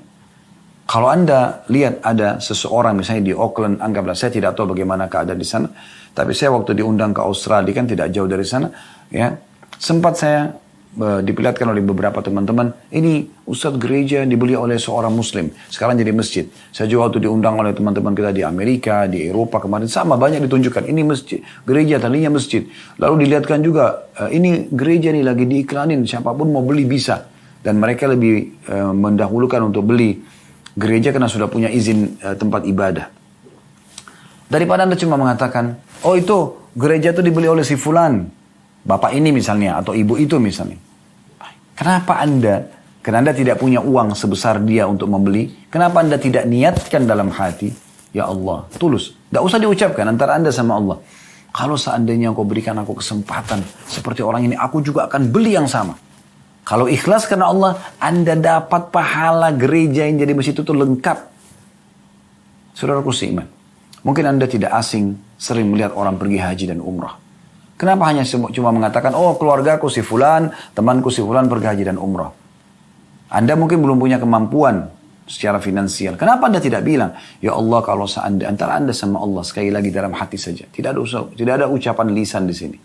Kalau Anda lihat ada seseorang misalnya di Auckland, anggaplah, saya tidak tahu bagaimana keadaan di sana, tapi saya waktu diundang ke Australia kan tidak jauh dari sana, ya, sempat saya diperlihatkan oleh beberapa teman-teman, ini Ustadz gereja dibeli oleh seorang muslim, sekarang jadi masjid. Saya juga waktu diundang oleh teman-teman kita di Amerika, di Eropa kemarin, sama banyak ditunjukkan, ini masjid, gereja tadinya masjid. Lalu dilihatkan juga, ini gereja nih lagi diiklanin, siapapun mau beli bisa. Dan mereka lebih mendahulukan untuk beli gereja karena sudah punya izin tempat ibadah. Daripada Anda cuma mengatakan, oh itu gereja itu dibeli oleh si fulan, bapak ini misalnya, atau ibu itu misalnya. Kenapa Anda, karena Anda tidak punya uang sebesar dia untuk membeli, kenapa Anda tidak niatkan dalam hati, ya Allah, tulus. Tidak usah diucapkan antara Anda sama Allah. Kalau seandainya Engkau berikan aku kesempatan seperti orang ini, aku juga akan beli yang sama. Kalau ikhlas karena Allah, Anda dapat pahala gereja yang jadi masjid itu lengkap. Saudaraku seiman, mungkin Anda tidak asing sering melihat orang pergi haji dan umrah. Kenapa hanya cuma mengatakan, oh keluargaku si fulan, temanku si fulan pergi haji dan umrah. Anda mungkin belum punya kemampuan secara finansial. Kenapa Anda tidak bilang, ya Allah kalau seandainya antara Anda sama Allah sekali lagi dalam hati saja. Tidak ada ucapan lisan di sini.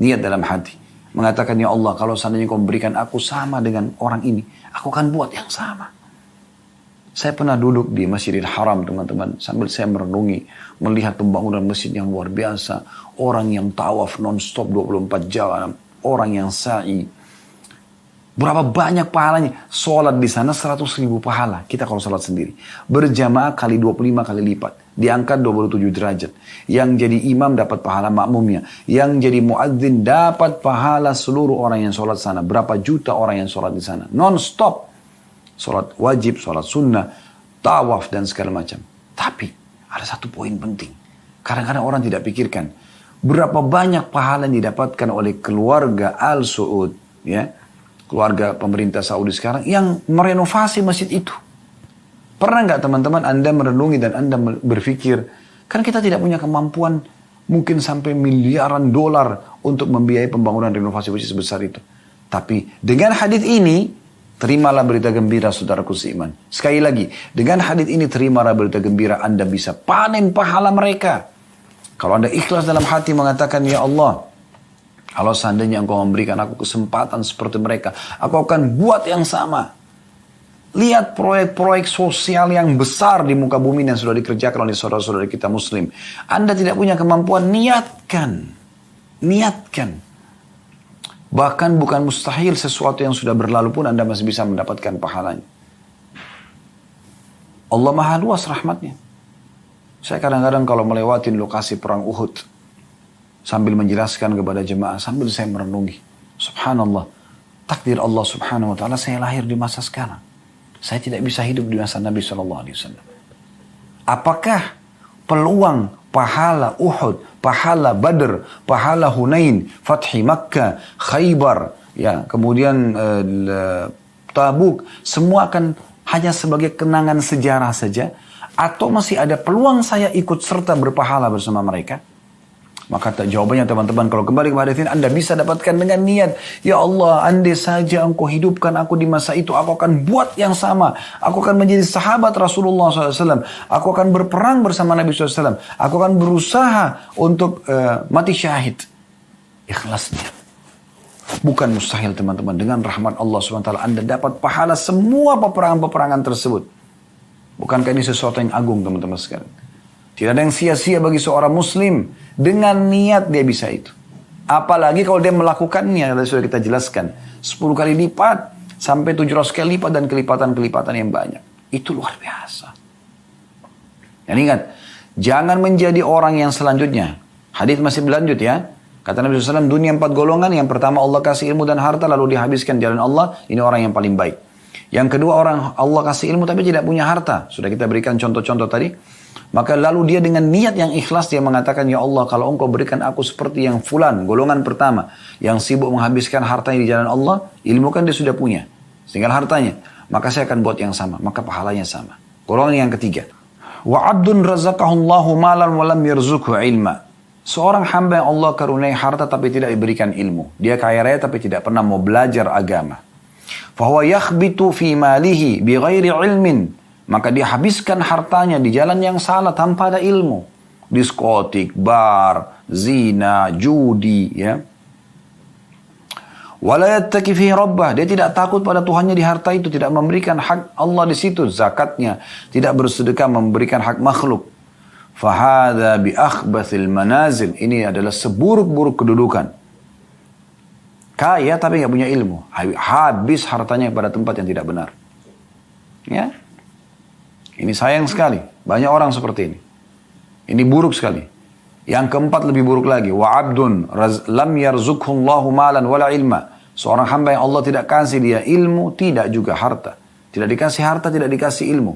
Niat dalam hati. Mengatakan, ya Allah kalau seandainya Kau memberikan aku sama dengan orang ini, aku akan buat yang sama. Saya pernah duduk di Masjidil Haram teman-teman, sambil saya merenungi, melihat pembangunan masjid yang luar biasa, orang yang tawaf non-stop 24 jam, orang yang sa'i. Berapa banyak pahalanya? Sholat di sana 100.000 pahala, kita kalau sholat sendiri. Berjamaah kali 25 kali lipat, diangkat 27 derajat. Yang jadi imam dapat pahala makmumnya, yang jadi muadzin dapat pahala seluruh orang yang sholat sana. Berapa juta orang yang sholat di sana, non-stop. Sholat wajib, sholat sunnah, tawaf dan segala macam. Tapi ada satu poin penting. Kadang-kadang orang tidak pikirkan berapa banyak pahala yang didapatkan oleh keluarga Al Saud, ya, keluarga pemerintah Saudi sekarang yang merenovasi masjid itu. Pernah nggak teman-teman Anda merenungi dan Anda berpikir Kan kita tidak punya kemampuan mungkin sampai miliaran dolar untuk membiayai pembangunan renovasi masjid sebesar itu. Tapi dengan hadis ini, terimalah berita gembira saudaraku seiman. Sekali lagi, dengan hadis ini terimalah berita gembira, Anda bisa panen pahala mereka. Kalau Anda ikhlas dalam hati mengatakan, ya Allah, kalau seandainya Engkau memberikan aku kesempatan seperti mereka, aku akan buat yang sama. Lihat proyek-proyek sosial yang besar di muka bumi yang sudah dikerjakan oleh saudara-saudara kita muslim. Anda tidak punya kemampuan, niatkan. Niatkan. Bahkan bukan mustahil sesuatu yang sudah berlalu pun Anda masih bisa mendapatkan pahalanya. Allah maha luas rahmatnya. Saya kadang-kadang kalau melewati lokasi perang Uhud, sambil menjelaskan kepada jemaah, sambil saya merenungi. Subhanallah. Takdir Allah subhanahu wa ta'ala, saya lahir di masa sekarang. Saya tidak bisa hidup di masa Nabi SAW. Apakah peluang pahala Uhud, pahala Badr, pahala Hunain, Fathi Makkah, Khaybar, ya, kemudian Tabuk, semua akan hanya sebagai kenangan sejarah saja? Atau masih ada peluang saya ikut serta berpahala bersama mereka? Maka jawabannya teman-teman, kalau kembali kepada hadis ini, Anda bisa dapatkan dengan niat, ya Allah, andai saja Engkau hidupkan aku di masa itu, aku akan buat yang sama. Aku akan menjadi sahabat Rasulullah SAW. Aku akan berperang bersama Nabi SAW. Aku akan berusaha untuk mati syahid. Ikhlasnya. Bukan mustahil teman-teman. Dengan rahmat Allah SWT, Anda dapat pahala semua peperangan-peperangan tersebut. Bukankah ini sesuatu yang agung teman-teman sekalian? Tidak ada yang sia-sia bagi seorang muslim. Dengan niat dia bisa itu. Apalagi kalau dia melakukannya, sudah kita jelaskan, 10 kali lipat, sampai 700 kali lipat, dan kelipatan-kelipatan yang banyak. Itu luar biasa. Dan ingat, jangan menjadi orang yang selanjutnya. Hadis masih berlanjut ya. Kata Nabi SAW, dunia 4 golongan. Yang pertama, Allah kasih ilmu dan harta, lalu dihabiskan jalan Allah. Ini orang yang paling baik. Yang kedua, orang Allah kasih ilmu tapi tidak punya harta. Sudah kita berikan contoh-contoh tadi. Maka lalu dia dengan niat yang ikhlas, dia mengatakan, ya Allah, kalau Engkau berikan aku seperti yang fulan, golongan pertama, yang sibuk menghabiskan hartanya di jalan Allah, ilmu kan dia sudah punya, tinggal hartanya, maka saya akan buat yang sama, maka pahalanya sama. Golongan yang ketiga, wa abdun razaqahullahu malan wa lam yarzuqhu ilma. Seorang hamba yang Allah karuniai harta tapi tidak diberikan ilmu. Dia kaya raya tapi tidak pernah mau belajar agama. Fahuwa yakhbitu fi malihi bi ghairi ilmin. Maka dia habiskan hartanya di jalan yang salah tanpa ada ilmu. Diskotik, bar, zina, judi, ya. Wala yattaqi fi rabbah. Dia tidak takut pada Tuhannya di harta itu, tidak memberikan hak Allah di situ, zakatnya, tidak bersedekah memberikan hak makhluk. Fahadha bi akhbathil manazil. Ini adalah seburuk-buruk kedudukan. Kaya tapi nggak punya ilmu. Habis hartanya pada tempat yang tidak benar. Ya. Ini sayang sekali. Banyak orang seperti ini. Ini buruk sekali. Yang keempat lebih buruk lagi. Wa abdun lam yarzuqhullahu malan wala ilma. Seorang hamba yang Allah tidak kasih dia ilmu, tidak juga harta. Tidak dikasih harta, tidak dikasih ilmu.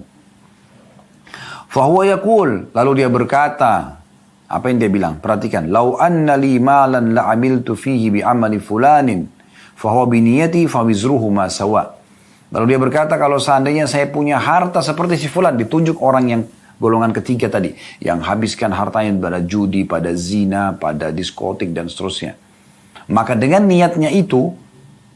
Fahuwa yaqul, lalu dia berkata, apa yang dia bilang? Perhatikan, lau anna li malan la amiltu fihi bi amali fulanin, fahuwa bi niyati fa wizruhu ma sawa. Lalu dia berkata, kalau seandainya saya punya harta seperti si fulan, ditunjuk orang yang golongan ketiga tadi, yang habiskan hartanya pada judi, pada zina, pada diskotik dan seterusnya. Maka dengan niatnya itu,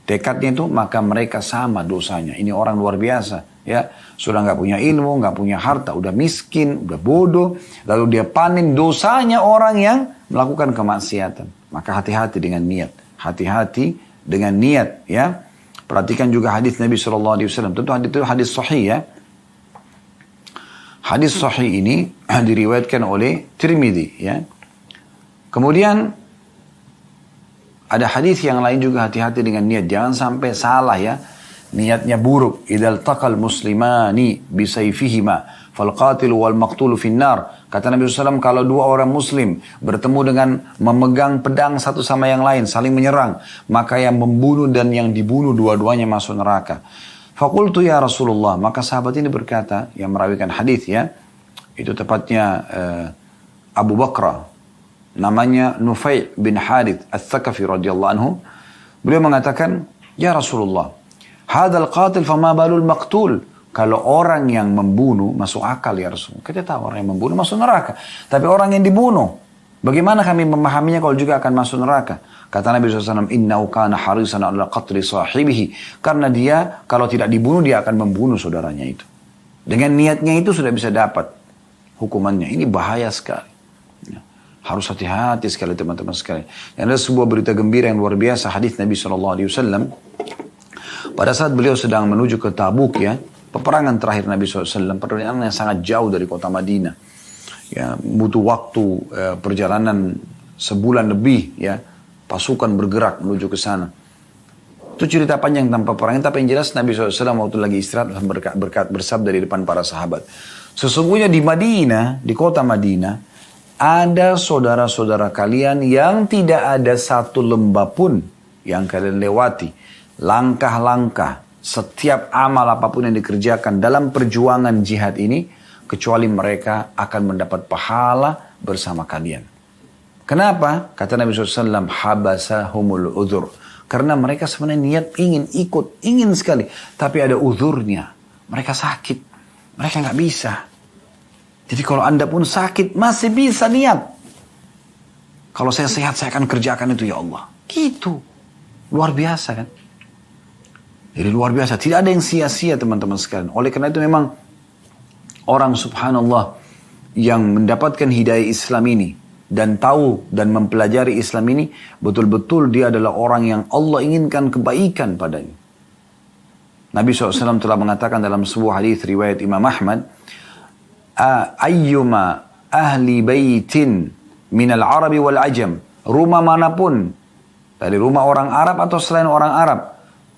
tekadnya itu, maka mereka sama dosanya. Ini orang luar biasa, ya. Sudah nggak punya ilmu, nggak punya harta, udah miskin, udah bodoh. Lalu dia panen dosanya orang yang melakukan kemaksiatan. Maka hati-hati dengan niat. Hati-hati dengan niat, ya. Perhatikan juga hadis Nabi SAW. Tentu hadis itu hadis sahih, ya. Hadis sahih ini diriwayatkan oleh Tirmidzi, ya. Kemudian ada hadis yang lain juga, hati-hati dengan niat. Jangan sampai salah, ya. Niatnya buruk. Idzal taqal muslimani bisayfihima fal qatilu wal maqtulu finnar. Kata Nabi SAW, kalau dua orang muslim bertemu dengan memegang pedang satu sama yang lain, saling menyerang, maka yang membunuh dan yang dibunuh dua-duanya masuk neraka. Faqultu ya Rasulullah, maka sahabat ini berkata, yang merawikan hadis, ya, itu tepatnya Abu Bakr, namanya Nufai' bin Harith Al-Thaqafi radhiyallahu anhu. Beliau mengatakan, ya Rasulullah, hadzal qatil fama balul maqtul, Kalau orang yang membunuh masuk akal ya Rasulullah. Kita tahu orang yang membunuh masuk neraka. Tapi orang yang dibunuh, bagaimana kami memahaminya kalau juga akan masuk neraka? Kata Nabi SAW, Innahu kana harisan ala qatli sahibihi. Karena dia, kalau tidak dibunuh, dia akan membunuh saudaranya itu. Dengan niatnya itu sudah bisa dapat hukumannya. Ini bahaya sekali. Ya. Harus hati-hati sekali teman-teman sekalian. Dan ada sebuah berita gembira yang luar biasa. Hadis Nabi SAW. Pada saat beliau sedang menuju ke Tabuk ya. Peperangan terakhir Nabi SAW. Perjalanan yang sangat jauh dari kota Madinah. Ya, butuh waktu perjalanan sebulan lebih ya. Pasukan bergerak menuju ke sana. Itu cerita panjang tentang peperangan. Tapi yang jelas Nabi SAW waktu lagi istirahat berkat bersabda di depan para sahabat. Sesungguhnya di Madinah, di kota Madinah, ada saudara-saudara kalian yang tidak ada satu lembah pun yang kalian lewati. Langkah-langkah, setiap amal apapun yang dikerjakan dalam perjuangan jihad ini, kecuali mereka akan mendapat pahala bersama kalian. Kenapa? Kata Nabi SAW, habasahumul udhur. Karena mereka sebenarnya niat ingin ikut, ingin sekali. Tapi ada udhurnya. Mereka sakit. Mereka nggak bisa. Jadi kalau anda pun sakit, masih bisa niat. Kalau saya sehat, saya akan kerjakan itu ya Allah. Gitu. Luar biasa kan? Jadi luar biasa. Tidak ada yang sia-sia teman-teman sekalian. Oleh karena itu memang orang subhanallah yang mendapatkan hidayah Islam ini dan tahu dan mempelajari Islam ini, betul-betul dia adalah orang yang Allah inginkan kebaikan padanya. Nabi SAW telah mengatakan dalam sebuah hadis riwayat Imam Ahmad, ayyuma ahli baitin minal arabi wal ajam, rumah manapun, dari rumah orang Arab atau selain orang Arab,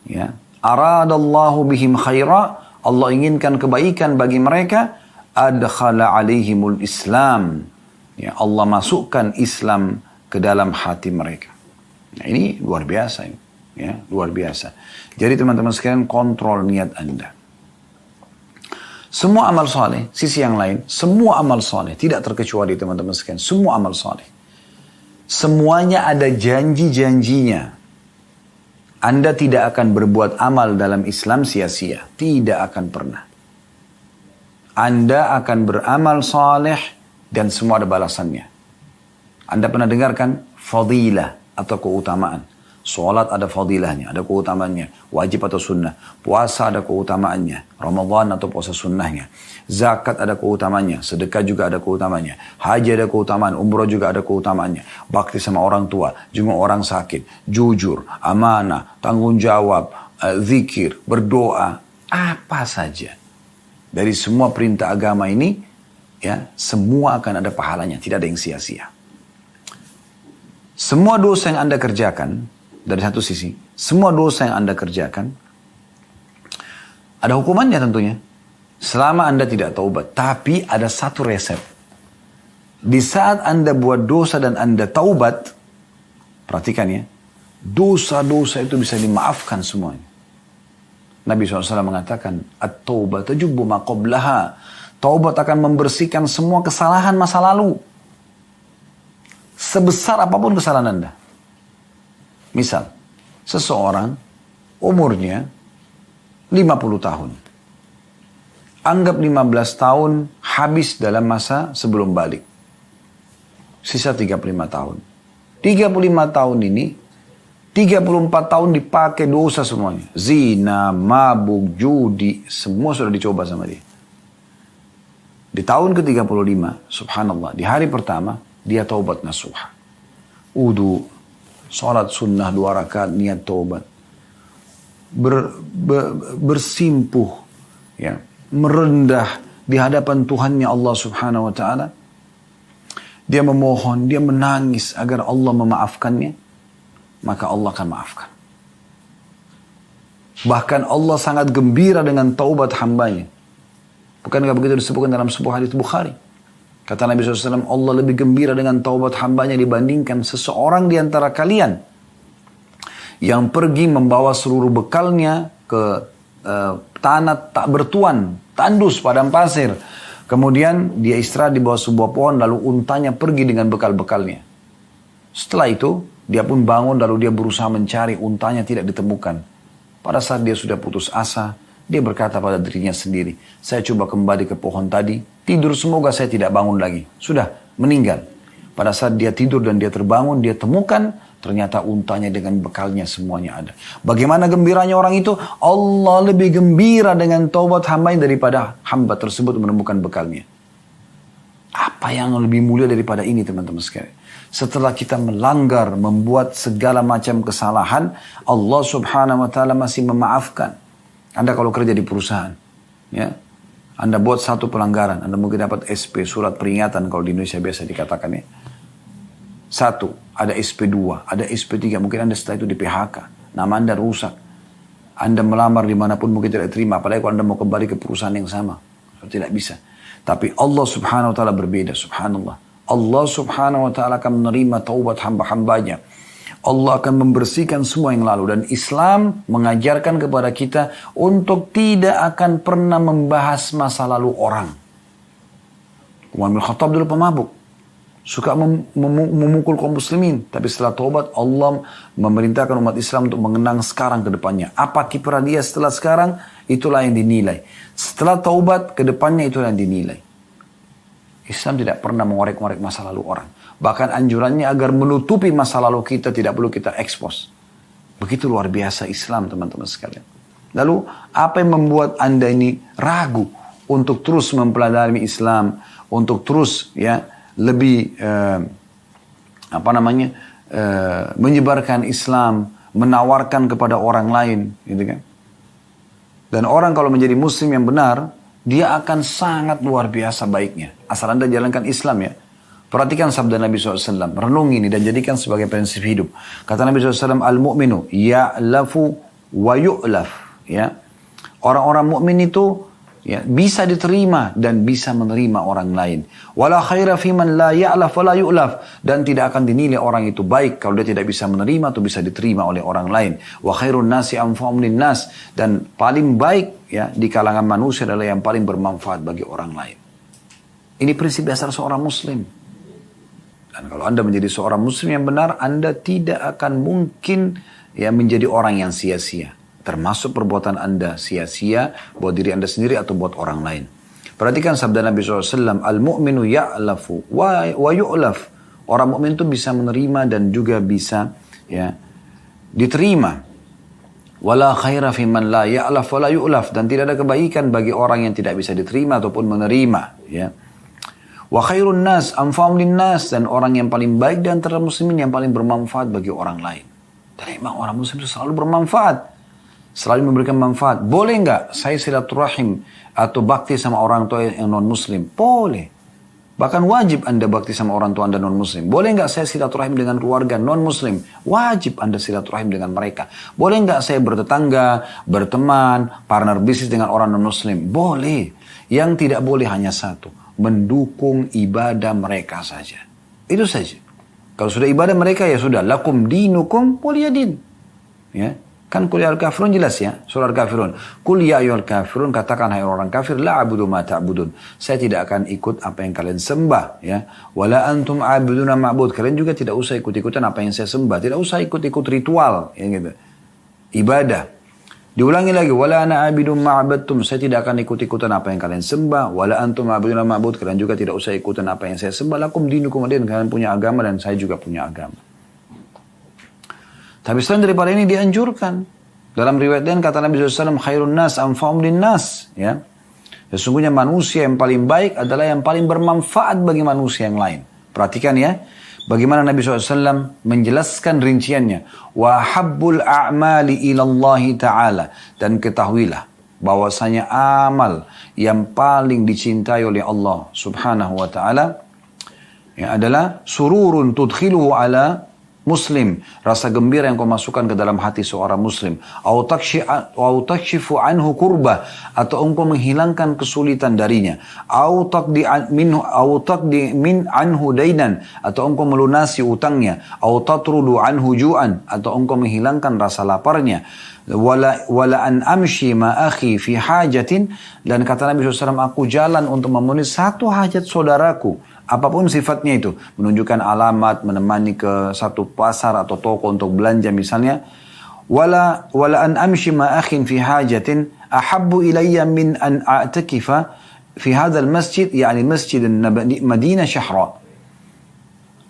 ya, aradallahu bihim khaira, Allah inginkan kebaikan bagi mereka, adkhala alaihimul Islam, ya, Allah masukkan Islam ke dalam hati mereka. Nah, ini luar biasa ini, ya, luar biasa. Jadi teman-teman sekalian, kontrol niat Anda. Semua amal soleh, sisi yang lain, semua amal soleh, tidak terkecuali teman-teman sekalian, semua amal soleh, semuanya ada janji-janjinya. Anda tidak akan berbuat amal dalam Islam sia-sia, tidak akan pernah. Anda akan beramal soleh dan semua ada balasannya. Anda pernah dengarkan fadilah atau keutamaan. Salat ada fadilahnya, ada keutamaannya. Wajib atau sunnah. Puasa ada keutamaannya. Ramadan atau puasa sunnahnya. Zakat ada keutamaannya. Sedekah juga ada keutamaannya. Haji ada keutamaan. Umrah juga ada keutamaannya. Bakti sama orang tua. Jenguk orang sakit. Jujur. Amanah. Tanggung jawab. Zikir. Berdoa. Apa saja. Dari semua perintah agama ini, ya, semua akan ada pahalanya. Tidak ada yang sia-sia. Semua dosa yang Anda kerjakan, dari satu sisi, semua dosa yang Anda kerjakan, ada hukumannya tentunya. Selama Anda tidak taubat. Tapi ada satu resep. Di saat Anda buat dosa dan Anda taubat, perhatikan ya, dosa-dosa itu bisa dimaafkan semuanya. Nabi SAW mengatakan, at-taubat tajubbu ma qablaha. Taubat akan membersihkan semua kesalahan masa lalu. Sebesar apapun kesalahan Anda. Misal, seseorang umurnya 50 tahun. Anggap 15 tahun habis dalam masa sebelum balik. Sisa 35 tahun. 35 tahun ini, 34 tahun dipakai dosa semuanya. Zina, mabuk, judi, semua sudah dicoba sama dia. Di tahun ke-35, subhanallah, di hari pertama, dia taubat nasuha. Wudu, sholat sunnah 2 rakaat, niat taubat. Bersimpuh, ya, merendah di hadapan Tuhannya Allah subhanahu wa ta'ala. Dia memohon, dia menangis agar Allah memaafkannya. Maka Allah akan maafkan. Bahkan Allah sangat gembira dengan taubat hambanya. Bukankah begitu disebutkan dalam sebuah hadis Bukhari? Kata Nabi SAW, Allah lebih gembira dengan taubat hambanya dibandingkan seseorang di antara kalian yang pergi membawa seluruh bekalnya ke tanah tak bertuan, tandus, padang pasir. Kemudian dia istirahat di bawah sebuah pohon, lalu untanya pergi dengan bekal-bekalnya. Setelah itu, dia pun bangun lalu dia berusaha mencari, untanya tidak ditemukan. Pada saat dia sudah putus asa, Dia berkata pada dirinya sendiri, saya coba kembali ke pohon tadi, tidur semoga saya tidak bangun lagi. Sudah, meninggal. Pada saat dia tidur dan dia terbangun, dia temukan ternyata untanya dengan bekalnya semuanya ada. Bagaimana gembiranya orang itu? Allah lebih gembira dengan taubat hamba daripada hamba tersebut menemukan bekalnya. Apa yang lebih mulia daripada ini teman-teman sekalian? Setelah kita melanggar, membuat segala macam kesalahan, Allah subhanahu wa ta'ala masih memaafkan. Anda kalau kerja di perusahaan, ya, Anda buat satu pelanggaran, Anda mungkin dapat SP, surat peringatan kalau di Indonesia biasa dikatakan ya. Satu, ada SP2, ada SP3, mungkin Anda setelah itu di PHK, nama Anda rusak. Anda melamar dimanapun mungkin tidak terima, apalagi kalau Anda mau kembali ke perusahaan yang sama, tidak bisa. Tapi Allah subhanahu wa ta'ala berbeda, subhanallah. Allah subhanahu wa ta'ala akan menerima taubat hamba-hambanya. Allah akan membersihkan semua yang lalu. Dan Islam mengajarkan kepada kita untuk tidak akan pernah membahas masa lalu orang. Umar bin Khattab dulu pemabuk. Suka memukul kaum muslimin. Tapi setelah taubat, Allah memerintahkan umat Islam untuk mengenang sekarang ke depannya. Apa kiprah dia setelah sekarang, itulah yang dinilai. Setelah taubat, ke depannya itulah yang dinilai. Islam tidak pernah mengorek-ngorek masa lalu orang. Bahkan anjurannya agar menutupi masa lalu kita, tidak perlu kita ekspos. Begitu luar biasa Islam teman-teman sekalian. Lalu apa yang membuat Anda ini ragu untuk terus mempelajari Islam, untuk terus ya lebih menyebarkan Islam, menawarkan kepada orang lain, gitu kan? Dan orang kalau menjadi muslim yang benar, dia akan sangat luar biasa baiknya. Asal Anda jalankan Islam ya. Perhatikan sabda Nabi SAW. Renungi ini dan jadikan sebagai prinsip hidup. Kata Nabi SAW, al-mu'minu ya'lafu wa yu'laf. Ya. Orang-orang mukmin itu ya, bisa diterima dan bisa menerima orang lain. Wala khaira fiman la ya'laf wa la yu'laf. Dan tidak akan dinilai orang itu baik kalau dia tidak bisa menerima atau bisa diterima oleh orang lain. Wa khairun nasi anfa'um linnas. Dan paling baik ya di kalangan manusia adalah yang paling bermanfaat bagi orang lain. Ini prinsip dasar seorang muslim. Dan kalau Anda menjadi seorang muslim yang benar, Anda tidak akan mungkin ya menjadi orang yang sia-sia. Termasuk perbuatan Anda sia-sia buat diri Anda sendiri atau buat orang lain. Perhatikan sabda Nabi SAW, al-mu'minu ya'lafu wa yu'laf. Orang mukmin itu bisa menerima dan juga bisa ya diterima. Wala khaira fi man la ya'laf wa la yu'laf. Dan tidak ada kebaikan bagi orang yang tidak bisa diterima ataupun menerima. Ya. Wa khairun nas anfa'um linnas. Dan orang yang paling baik di antara muslimin yang paling bermanfaat bagi orang lain. Dan memang orang muslim itu selalu bermanfaat. Selalu memberikan manfaat. Boleh nggak saya silaturahim atau bakti sama orang tua yang non-muslim? Boleh. Bahkan wajib Anda bakti sama orang tua Anda non-muslim. Boleh nggak saya silaturahim dengan keluarga non-muslim? Wajib Anda silaturahim dengan mereka. Boleh nggak saya bertetangga, berteman, partner bisnis dengan orang non-muslim? Boleh. Yang tidak boleh hanya satu. Mendukung ibadah mereka saja. Itu saja. Kalau sudah ibadah mereka ya sudah. Lakum dinukum waliyadin. Ya. Kan kuliah al-kafirun jelas ya. Surah al-kafirun. Kul ya ayyuhal kafirun. Katakan hai orang kafir. La abudu ma ta'budun. Saya tidak akan ikut apa yang kalian sembah. Ya. Wala antum abuduna ma'bud. Kalian juga tidak usah ikut-ikutan apa yang saya sembah. Tidak usah ikut-ikut ritual. Ya gitu. Ibadah. Diulangi lagi. Wala ana abidun ma'abadtum. Saya tidak akan ikut-ikutan apa yang kalian sembah. Wala antum abuduna ma'bud. Kalian juga tidak usah ikutan apa yang saya sembah. Lakum dinukum adin. Kalian punya agama dan saya juga punya agama. Tapi selain daripada ini dianjurkan. Dalam riwayat lain kata Nabi SAW, khairun nas anfa'um linnas. Ya. Sesungguhnya manusia yang paling baik adalah yang paling bermanfaat bagi manusia yang lain. Perhatikan ya. Bagaimana Nabi SAW menjelaskan rinciannya. Wa habbul a'mali ilallahi ta'ala. Dan ketahuilah bahwasanya amal yang paling dicintai oleh Allah subhanahu wa ta'ala. Ya, adalah sururun tudkhiluhu ala muslim, rasa gembira yang kau masukkan ke dalam hati seorang muslim, au takshifu anhu kurbah, atau engkau menghilangkan kesulitan darinya, au taqdi min anhu dainan, atau engkau melunasi utangnya, au tatrudu anhu ju'an, atau engkau menghilangkan rasa laparnya, wala an amshi ma akhi fi hajatin, dan kata Nabi SAW, aku jalan untuk memenuhi satu hajat saudaraku. Apapun sifatnya itu, menunjukkan alamat, menemani ke satu pasar atau toko untuk belanja misalnya. wala an amshi ma akhin fi hajatin ahabbu ilayya min an a'takifa fi hadzal masjid, yani masjid Madinah syahra.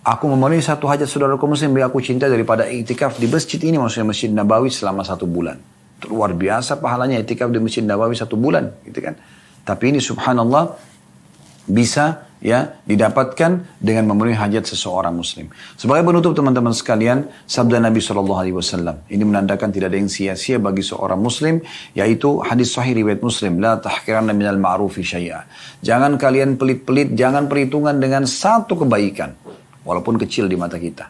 Aku memenuhi satu hajat saudaraku muslim yang aku cinta daripada iktikaf di masjid ini, maksudnya Masjid Nabawi selama 1 bulan. Itu luar biasa pahalanya iktikaf di Masjid Nabawi 1 bulan, gitu kan. Tapi ini subhanallah bisa ya didapatkan dengan memenuhi hajat seseorang muslim. Sebagai penutup teman-teman sekalian, sabda Nabi SAW ini menandakan tidak ada yang sia-sia bagi seorang muslim, yaitu hadis sahih riwayat Muslim, la tahqiranna minal ma'rufi syai'a. Jangan kalian pelit-pelit, jangan perhitungan dengan satu kebaikan, walaupun kecil di mata kita.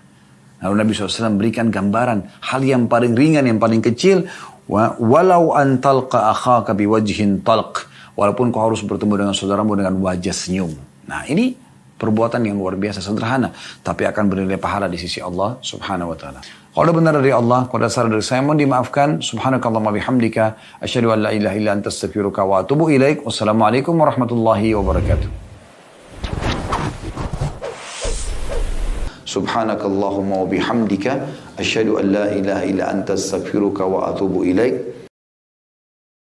Lalu Nabi SAW berikan gambaran hal yang paling ringan, yang paling kecil, walau an talqa akhaka biwajhin talq, walaupun kau harus bertemu dengan saudaramu dengan wajah senyum. Nah, ini perbuatan yang luar biasa sederhana, tapi akan bernilai pahala di sisi Allah Subhanahu wa taala. Kalau benar dari Allah, kalau dasar dari saya mohon dimaafkan. Subhanakallahumma bihamdika asyhadu an la ilaha illa anta astaghfiruka wa atubu ilaik. Wassalamualaikum warahmatullahi wabarakatuh. Subhanakallahumma wa bihamdika asyhadu an la ilaha illa anta astaghfiruka wa atubu ilaik.